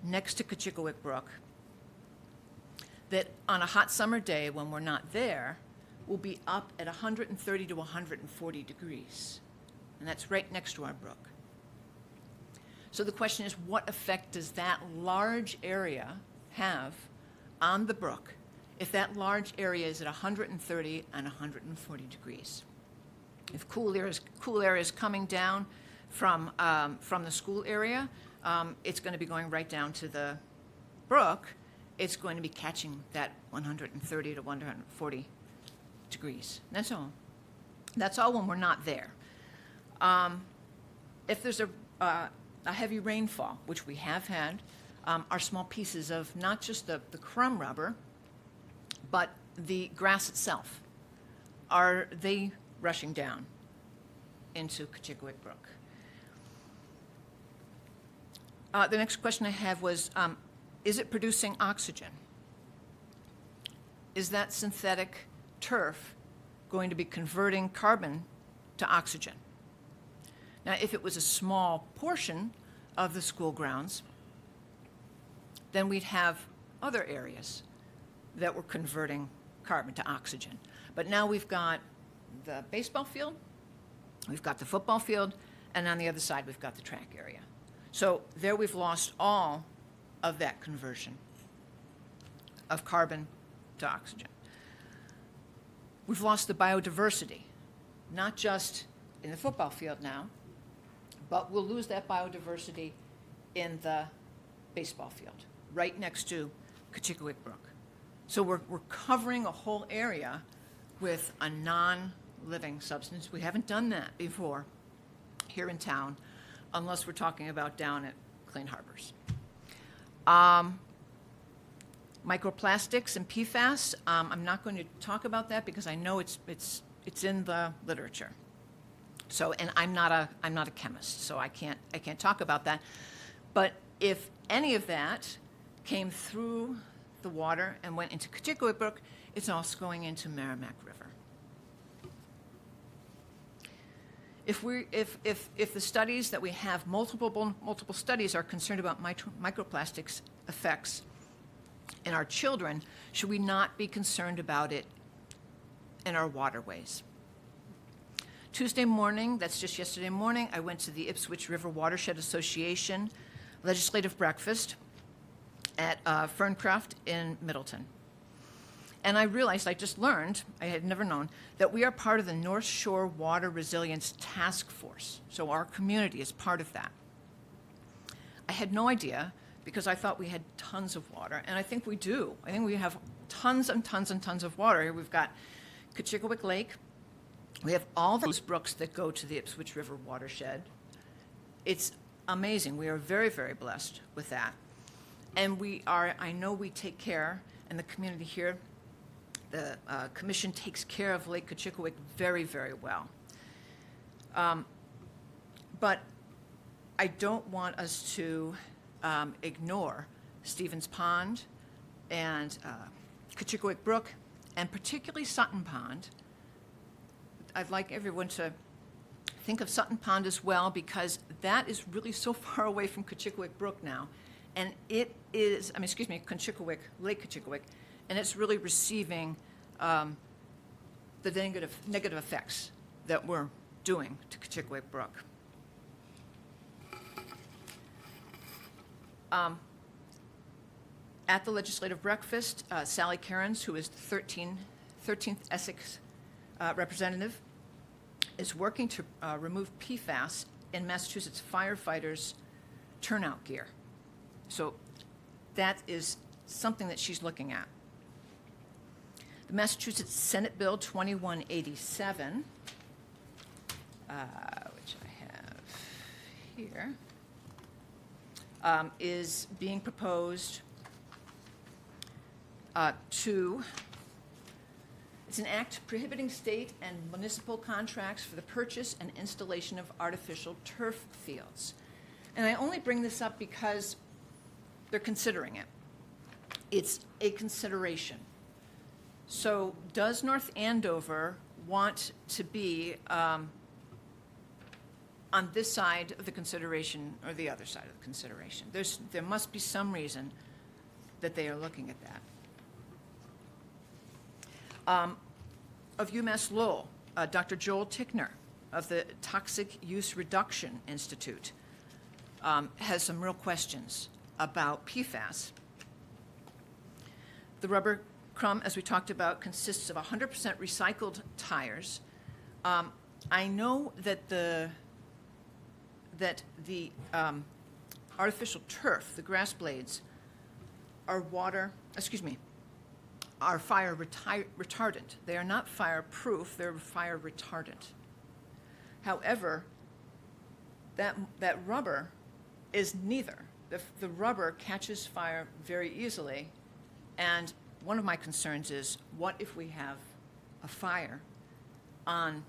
next to Kachikowick Brook that on a hot summer day when we're not there will be up at 130 to 140 degrees. And that's right next to our brook. So the question is, what effect does that large area have on the brook if that large area is at 130 and 140 degrees? If cool air is coming down from the school area, it's going to be going right down to the brook. It's going to be catching that 130 to 140 degrees. That's all. That's all when we're not there. If there's a heavy rainfall, which we have had, are small pieces of not just the crumb rubber, but the grass itself. Are they rushing down into Kachikowick Brook? The next question I have was, is it producing oxygen? Is that synthetic turf going to be converting carbon to oxygen? Now, if it was a small portion of the school grounds, then we'd have other areas that were converting carbon to oxygen. But now we've got the baseball field, we've got the football field, and on the other side we've got the track area. So there we've lost all of that conversion of carbon to oxygen. We've lost the biodiversity, not just in the football field now, but we'll lose that biodiversity in the baseball field, right next to Kachikowick Brook. So we're covering a whole area with a non-living substance. We haven't done that before here in town, unless we're talking about down at Clean Harbors. Microplastics and PFAS, I'm not going to talk about that because I know it's in the literature. So, and I'm not a chemist, so I can't talk about that. But if any of that came through the water and went into Kachikowick Brook, it's also going into Merrimack River. If the studies that we have, multiple studies, are concerned about microplastics effects in our children, should we not be concerned about it in our waterways? Tuesday morning, that's just yesterday morning, I went to the Ipswich River Watershed Association legislative breakfast at Ferncroft in Middleton. And I realized, I just learned, I had never known, that we are part of the North Shore Water Resilience Task Force. So our community is part of that. I had no idea because I thought we had tons of water, and I think we do. I think we have tons and tons and tons of water. Here we've got Kachikowick Lake. We have all those brooks that go to the Ipswich River watershed. It's amazing. We are very, very blessed with that. And I know we take care, and the community here, the commission takes care of Lake Kachikowick very, very well. But I don't want us to ignore Stevens Pond and Kachikowick Brook, and particularly Sutton Pond. I'd like everyone to think of Sutton Pond as well, because that is really so far away from Kachikowick Brook now. And it is, Kachikowick, Lake Kachikowick, and it's really receiving the negative effects that we're doing to Kachikowick Brook. At the legislative breakfast, Sally Cairns, who is the 13th Essex representative, is working to remove PFAS in Massachusetts firefighters' turnout gear. So that is something that she's looking at. The Massachusetts Senate Bill 2187, which I have here, is being proposed it's an act prohibiting state and municipal contracts for the purchase and installation of artificial turf fields. And I only bring this up because they're considering it. It's a consideration. So does North Andover want to be on this side of the consideration or the other side of the consideration? There must be some reason that they are looking at that. Of UMass Lowell, Dr. Joel Tickner of the Toxic Use Reduction Institute has some real questions about PFAS. The rubber crumb, as we talked about, consists of 100% recycled tires. I know that the artificial turf, the grass blades, are fire retardant. They are not fireproof, they're fire retardant. However, that rubber is neither. The rubber catches fire very easily, and one of my concerns is, what if we have a fire on,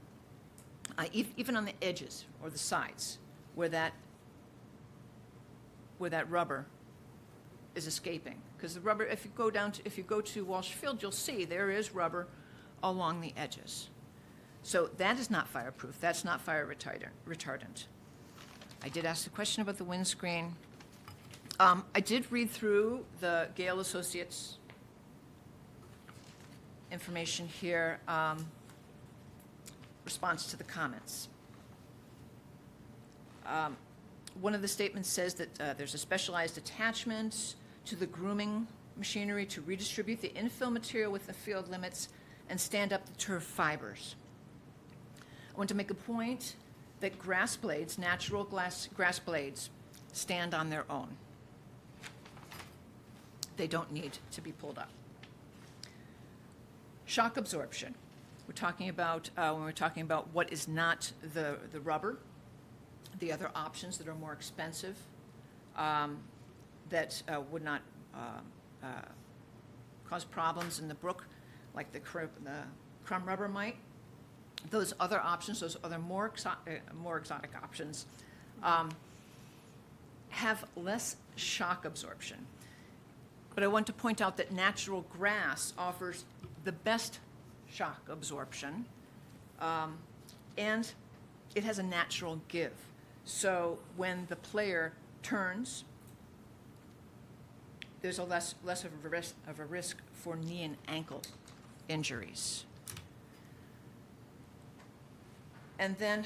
even on the edges or the sides, where that rubber is escaping? Because the rubber, if you go to Walsh Field, you'll see there is rubber along the edges. So that is not fireproof. That's not fire retardant. I did ask the question about the windscreen. I did read through the Gale Associates information here, response to the comments. One of the statements says that there's a specialized attachment to the grooming machinery to redistribute the infill material with the field limits and stand up the turf fibers. I want to make a point that grass blades, natural grass blades, stand on their own. They don't need to be pulled up. Shock absorption. We're talking about, when we're talking about what is not the rubber, the other options that are more expensive, that would not cause problems in the brook, like the crumb rubber might. Those other options, those other more exotic options, have less shock absorption. But I want to point out that natural grass offers the best shock absorption, and it has a natural give. So when the player turns, there's a less of a risk for knee and ankle injuries. And then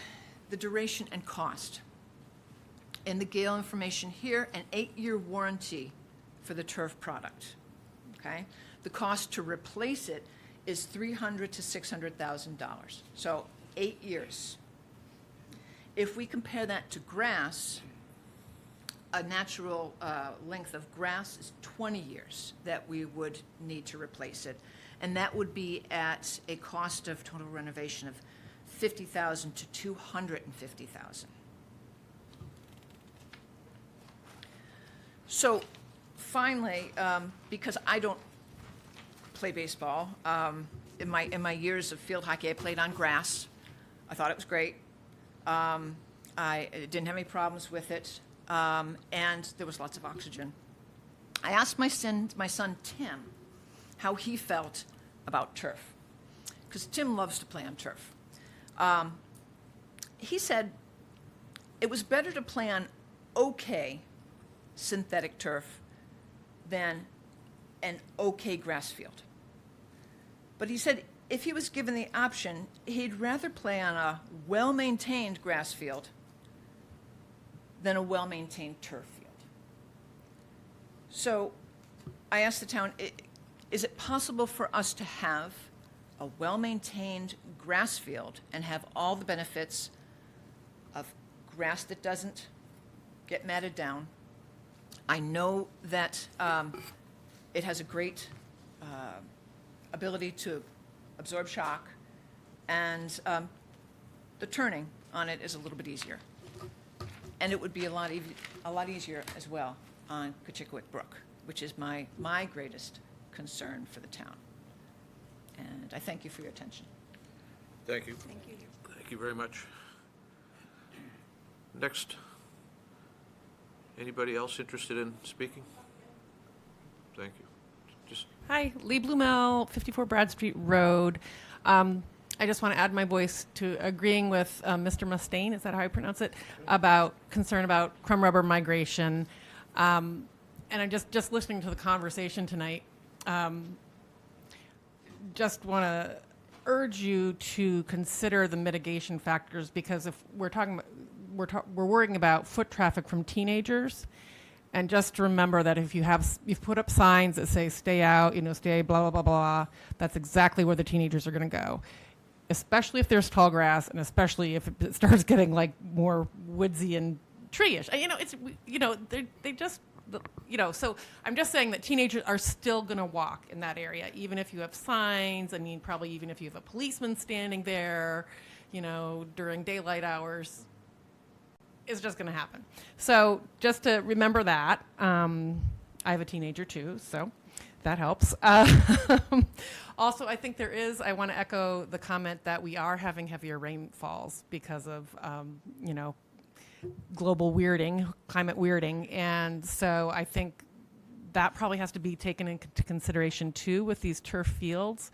the duration and cost. In the Gale information here, an 8-year warranty for the turf product. okay? The cost to replace it is $300,000 to $600,000, so 8 years. If we compare that to grass, a natural length of grass is 20 years that we would need to replace it. And that would be at a cost of total renovation of $50,000 to $250,000. So finally, because I don't play baseball, in my years of field hockey, I played on grass. I thought it was great. I didn't have any problems with it, and there was lots of oxygen. I asked my son Tim how he felt about turf, because Tim loves to play on turf. He said it was better to play on okay synthetic turf than an okay grass field. But he said if he was given the option, he'd rather play on a well-maintained grass field than a well-maintained turf field. So I asked the town, is it possible for us to have a well-maintained grass field and have all the benefits of grass that doesn't get matted down? I know that it has a great ability to absorb shock, and the turning on it is a little bit easier. And it would be a lot easier as well on Kachikowick Brook, which is my greatest concern for the town. And I thank you for your attention. Thank you. Thank you. Thank you very much. Next. Anybody else interested in speaking? Thank you. Just Hi, Lee Blumel, 54 Brad Street Road. I just want to add my voice to agreeing with Mr. Mustaine, is that how I pronounce it, about concern about crumb rubber migration. And I'm just listening to the conversation tonight. Just want to urge you to consider the mitigation factors, because if we're talking about, we're worrying about foot traffic from teenagers. And just remember that if you've put up signs that say stay out, stay blah, blah, blah, blah, that's exactly where the teenagers are going to go. Especially if there's tall grass, and especially if it starts getting like more woodsy and tree-ish. So I'm just saying that teenagers are still going to walk in that area, even if you have signs. I mean, probably even if you have a policeman standing there, during daylight hours. It's just going to happen. So just to remember that. I have a teenager too, so that helps. Also, I think I want to echo the comment that we are having heavier rainfalls because of, global weirding, climate weirding. And so I think that probably has to be taken into consideration too with these turf fields.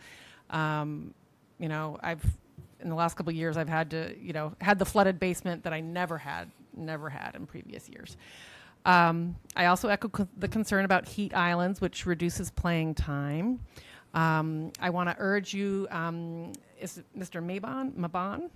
In the last couple of years, I've had to, had the flooded basement that I never had in previous years. I also echo the concern about heat islands, which reduces playing time. I want to urge you, is Mr. Mabon?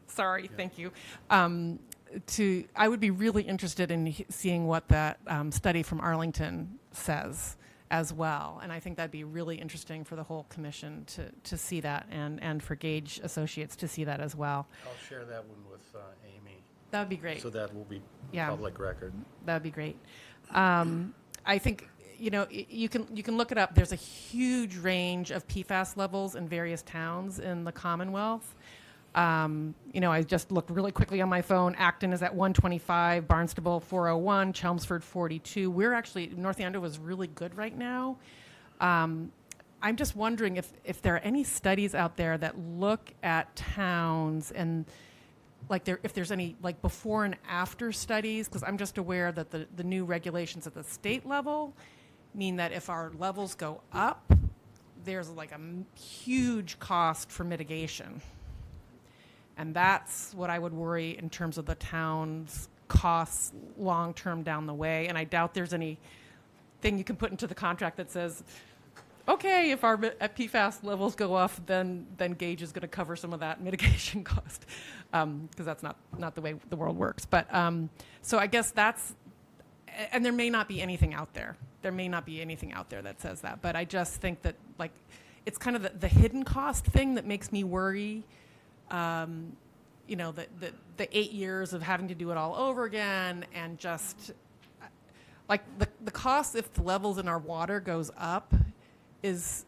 Sorry, yeah. Thank you. I would be really interested in seeing what that study from Arlington says as well. And I think that'd be really interesting for the whole commission to see that, and for Gage Associates to see that as well. I'll share that one with Amy. That would be great. So that will be public record. That would be great. I think, you can look it up. There's a huge range of PFAS levels in various towns in the Commonwealth. I just looked really quickly on my phone. Acton is at 125, Barnstable 401, Chelmsford 42. North Andover is really good right now. I'm just wondering if there are any studies out there that look at towns and if there's any before and after studies, because I'm just aware that the new regulations at the state level mean that if our levels go up, there's a huge cost for mitigation. And that's what I would worry in terms of the town's costs long-term down the way. And I doubt there's anything you can put into the contract that says, okay, if our PFAS levels go up, then Gage is going to cover some of that mitigation cost, because that's not the way the world works. But so I guess that's, and there may not be anything out there. There may not be anything out there that says that, but I just think that, like, it's kind of the hidden cost thing that makes me worry. You know, the 8 years of having to do it all over again, and just like the cost if the levels in our water goes up is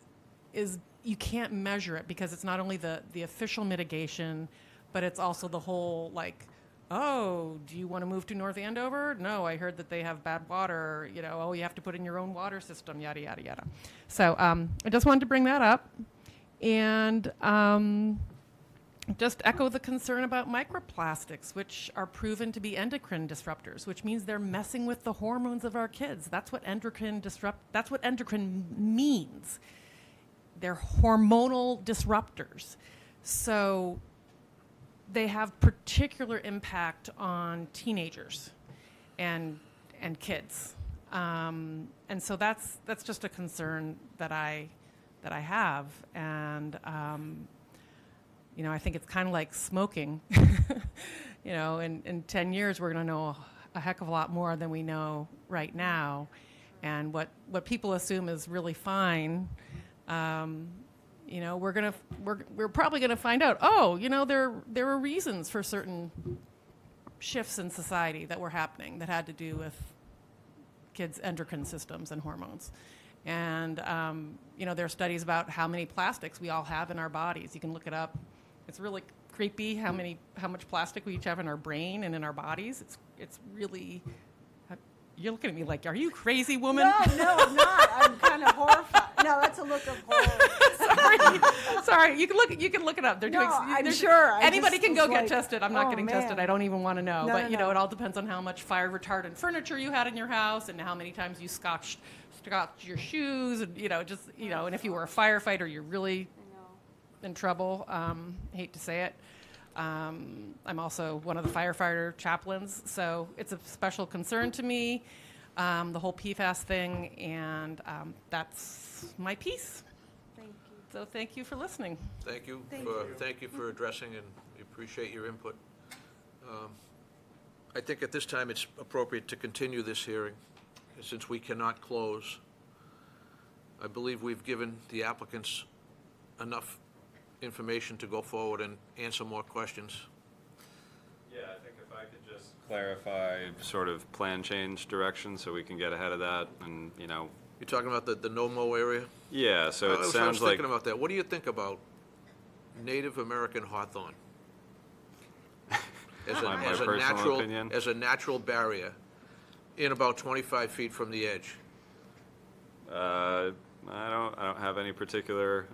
you can't measure it, because it's not only the official mitigation, but it's also the whole, like, oh, do you want to move to North Andover? No, I heard that they have bad water. You know, oh, you have to put in your own water system, yada, yada, yada. So I just wanted to bring that up. And just echo the concern about microplastics, which are proven to be endocrine disruptors, which means they're messing with the hormones of our kids. That's what endocrine means. They're hormonal disruptors. So they have particular impact on teenagers and kids. And so that's just a concern that I have. And you know, I think it's kind of like smoking. You know, in 10 years, we're going to know a heck of a lot more than we know right now. And what people assume is really fine, you know, we're probably going to find out, oh, you know, there were reasons for certain shifts in society that were happening that had to do with kids' endocrine systems and hormones. And, you know, there are studies about how many plastics we all have in our bodies. You can look it up. It's really creepy how much plastic we each have in our brain and in our bodies. It's really, you're looking at me like, are you crazy, woman? No, I'm not. I'm kind of horrified. No, that's a look of horror. Sorry. You can look it up. They're doing. I'm sure. Anybody can go get like, tested. I'm not getting tested. I don't even want to know. No, but no. know, it all depends on how much fire retardant furniture you had in your house, and how many times you scotched your shoes, and and if you were a firefighter, you're really in trouble. Hate to say it. I'm also one of the firefighter chaplains, so it's a special concern to me, the whole PFAS thing, and that's my piece. Thank you. So thank you for listening. Thank you for addressing, and we appreciate your input. I think at this time it's appropriate to continue this hearing, since we cannot close. I believe we've given the applicants enough information to go forward and answer more questions. Yeah, I think if I could just clarify sort of plan change direction so we can get ahead of that, and, you know. You're talking about the no-mow area? Yeah, so it I sounds was like. thinking about that. What do you think about Native American hawthorn? My personal opinion? As a natural barrier in about 25 feet from the edge. I don't have any particular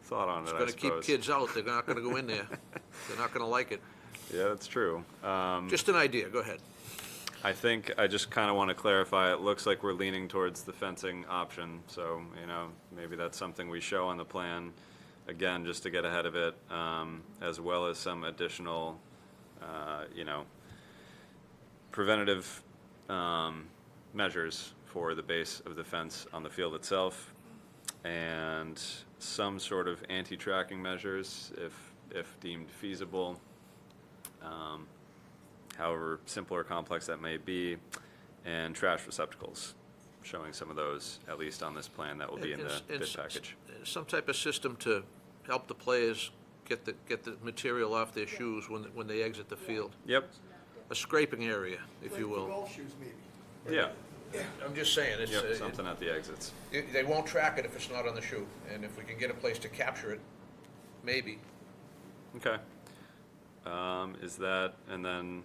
thought on it, It's going to keep kids out. They're not going to go in there. They're not going to like it. Yeah, that's true. Just an idea. Go ahead. I think I just kind of want to clarify, it looks like we're leaning towards the fencing option, so, you know, maybe that's something we show on the plan, again, just to get ahead of it, as well as some additional, preventative measures for the base of the fence on the field itself, and some sort of anti-tracking measures if deemed feasible. However simple or complex that may be, and trash receptacles, showing some of those, at least on this plan, that will be in the bid package. Some type of system to help the players get the material off their shoes when they exit the field. Yep. A scraping area, if you Like the will. golf shoes, maybe. Yeah. I'm just saying, Yep, something at the exits. they won't track it if it's not on the shoe, and if we can get a place to capture it, maybe. Okay. Is that, and then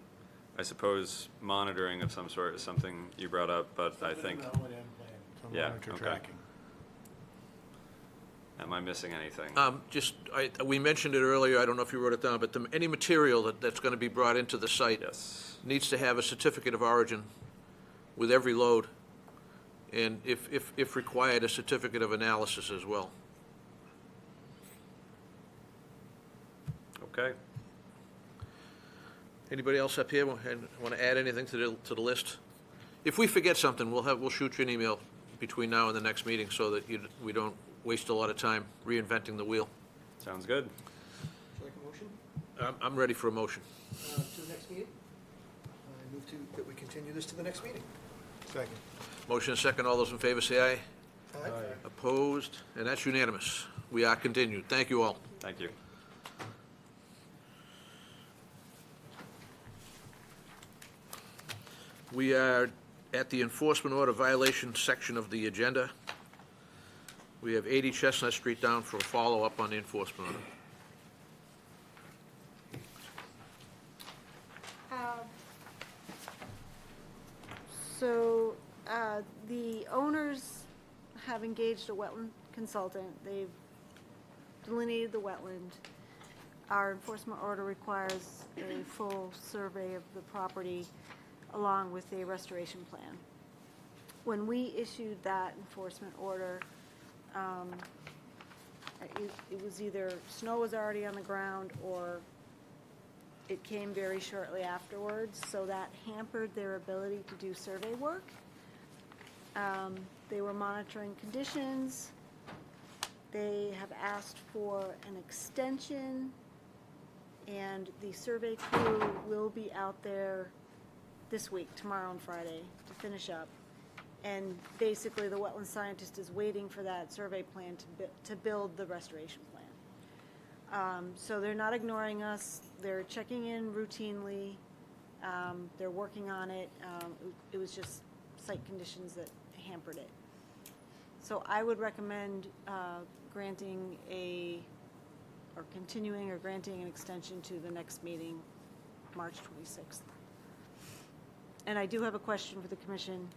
I suppose monitoring of some sort is something you brought up, but I think, yeah, Monitor okay. tracking. Am I missing anything? We mentioned it earlier, I don't know if you wrote it down, but any material that's going to be brought into the site Yes. needs to have a certificate of origin with every load, and if required, a certificate of analysis as well. Okay. Anybody else up here want to add anything to the list? If we forget something, we'll shoot you an email between now and the next meeting so that we don't waste a lot of time reinventing the wheel. Sounds good. Would you like a motion? I'm ready for a motion. To the next meeting? I move that we continue this to the next meeting. Second. Motion and second. All those in favor say aye. Aye. Opposed? And that's unanimous. We are continued. Thank you all. Thank you. We are at the enforcement order violation section of the agenda. We have 80 Chestnut Street down for a follow-up on the enforcement order. So, the owners have engaged a wetland consultant. They've delineated the wetland. Our enforcement order requires a full survey of the property along with a restoration plan. When we issued that enforcement order, it was either snow was already on the ground or it came very shortly afterwards, so that hampered their ability to do survey work. They were monitoring conditions. They have asked for an extension, and the survey crew will be out there this week, tomorrow and Friday, to finish up. And basically, the wetland scientist is waiting for that survey plan to build the restoration plan. So they're not ignoring us. They're checking in routinely. They're working on it. It was just site conditions that hampered it. So I would recommend continuing or granting an extension to the next meeting, March 26th. And I do have a question for the commission.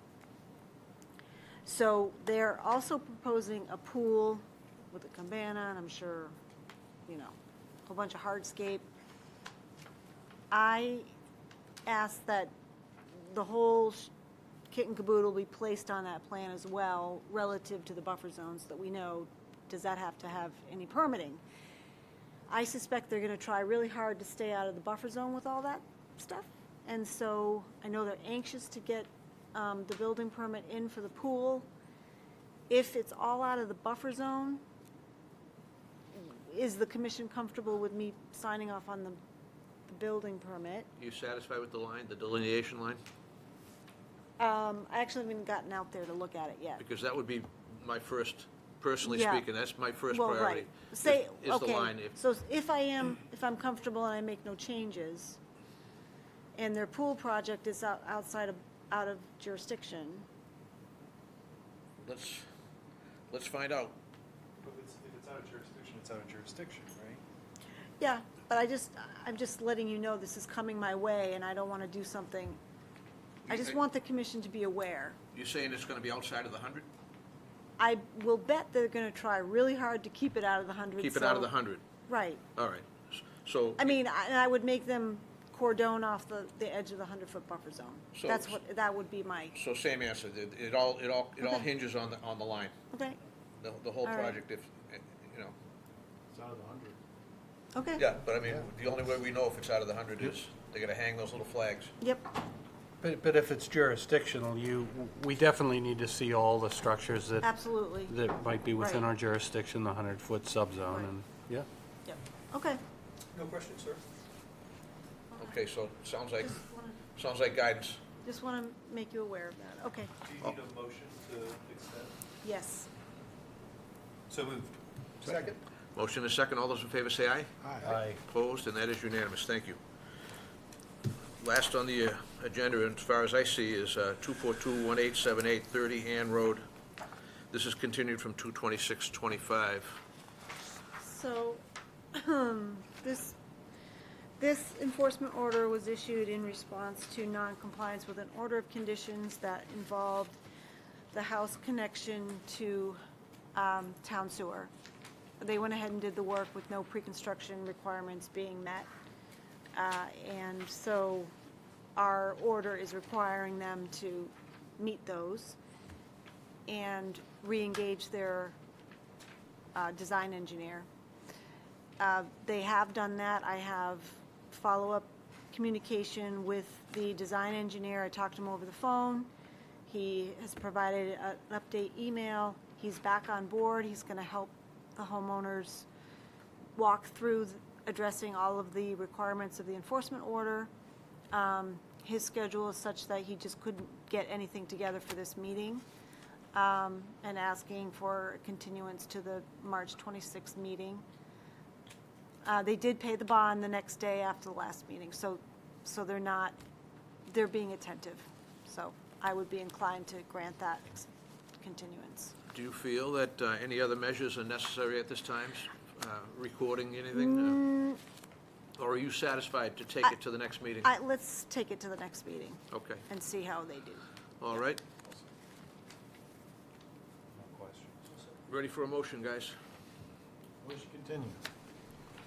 So they're also proposing a pool with a cabana, and I'm sure, a whole bunch of hardscape. I asked that the whole kit and caboodle be placed on that plan as well, relative to the buffer zones, that we know, does that have to have any permitting? I suspect they're going to try really hard to stay out of the buffer zone with all that stuff. And so I know they're anxious to get the building permit in for the pool. If it's all out of the buffer zone, is the commission comfortable with me signing off on the building permit? Are you satisfied with the line, the delineation line? I actually haven't gotten out there to look at it yet. Because that would be my first, personally Yeah. speaking, that's my first Well, priority. right. Say, is the okay, line. so if I'm comfortable and I make no changes, and their pool project is out of jurisdiction, Let's find out. But if it's out of jurisdiction, it's out of jurisdiction, right? yeah, but I'm just letting you know this is coming my way, and I don't want to do something. I just want the commission to be aware. You're saying it's gonna be outside of the 100? I will bet they're going to try really hard to keep it out of the 100. Keep it out of the 100? Right. All right. So. I mean, I would make them cordon off the edge of the 100-foot buffer zone. So- That would be my, So same answer. It all Okay. hinges on the line. okay, The whole All right. project, if, It's out of the 100. okay. Yeah, but I mean, the only way we know if it's out of the 100 is they gotta hang those little flags. Yep, But if it's jurisdictional, we definitely need to see all the structures that absolutely. might be within Right. our jurisdiction, the 100-foot subzone, Right. and, yeah. Yep, okay. No questions, sir? Okay, so it sounds like Just wanna- guidance. Just want to make you aware of that. Okay, Do you need a motion to extend? yes. So moved. Second? Motion is second. All those in favor say aye. Aye. Opposed, and that is unanimous. Thank you. Last on the agenda, as far as I see, is 242-1878 30 Ann Road. This is continued from 2/26/25. So, this enforcement order was issued in response to non-compliance with an order of conditions that involved the house connection to town sewer. They went ahead and did the work with no pre-construction requirements being met. And so our order is requiring them to meet those and re-engage their design engineer. They have done that. I have follow-up communication with the design engineer. I talked to him over the phone. He has provided an update email. He's back on board. He's going to help the homeowners walk through addressing all of the requirements of the enforcement order. His schedule is such that he just get anything together for this meeting, and asking for continuance to the March 26th meeting. They did pay the bond the next day after the last meeting, so they're being attentive. So I would be inclined to grant that continuance. Do you feel that any other measures are necessary at this time? Recording anything? Or are you satisfied to take it to the next meeting? Let's take it to the next meeting Okay, and see how they do. all right. Ready for a motion, guys? Motion continue.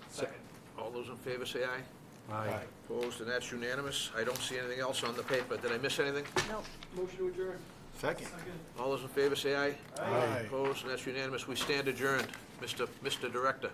Second. All those in favor say aye. Aye. Opposed, and that's unanimous. I don't see anything else on the paper. Did I miss anything? Nope. Motion to adjourn. Second. All those in favor say aye. Aye. Opposed, and that's unanimous. We stand adjourned, Mr. Director.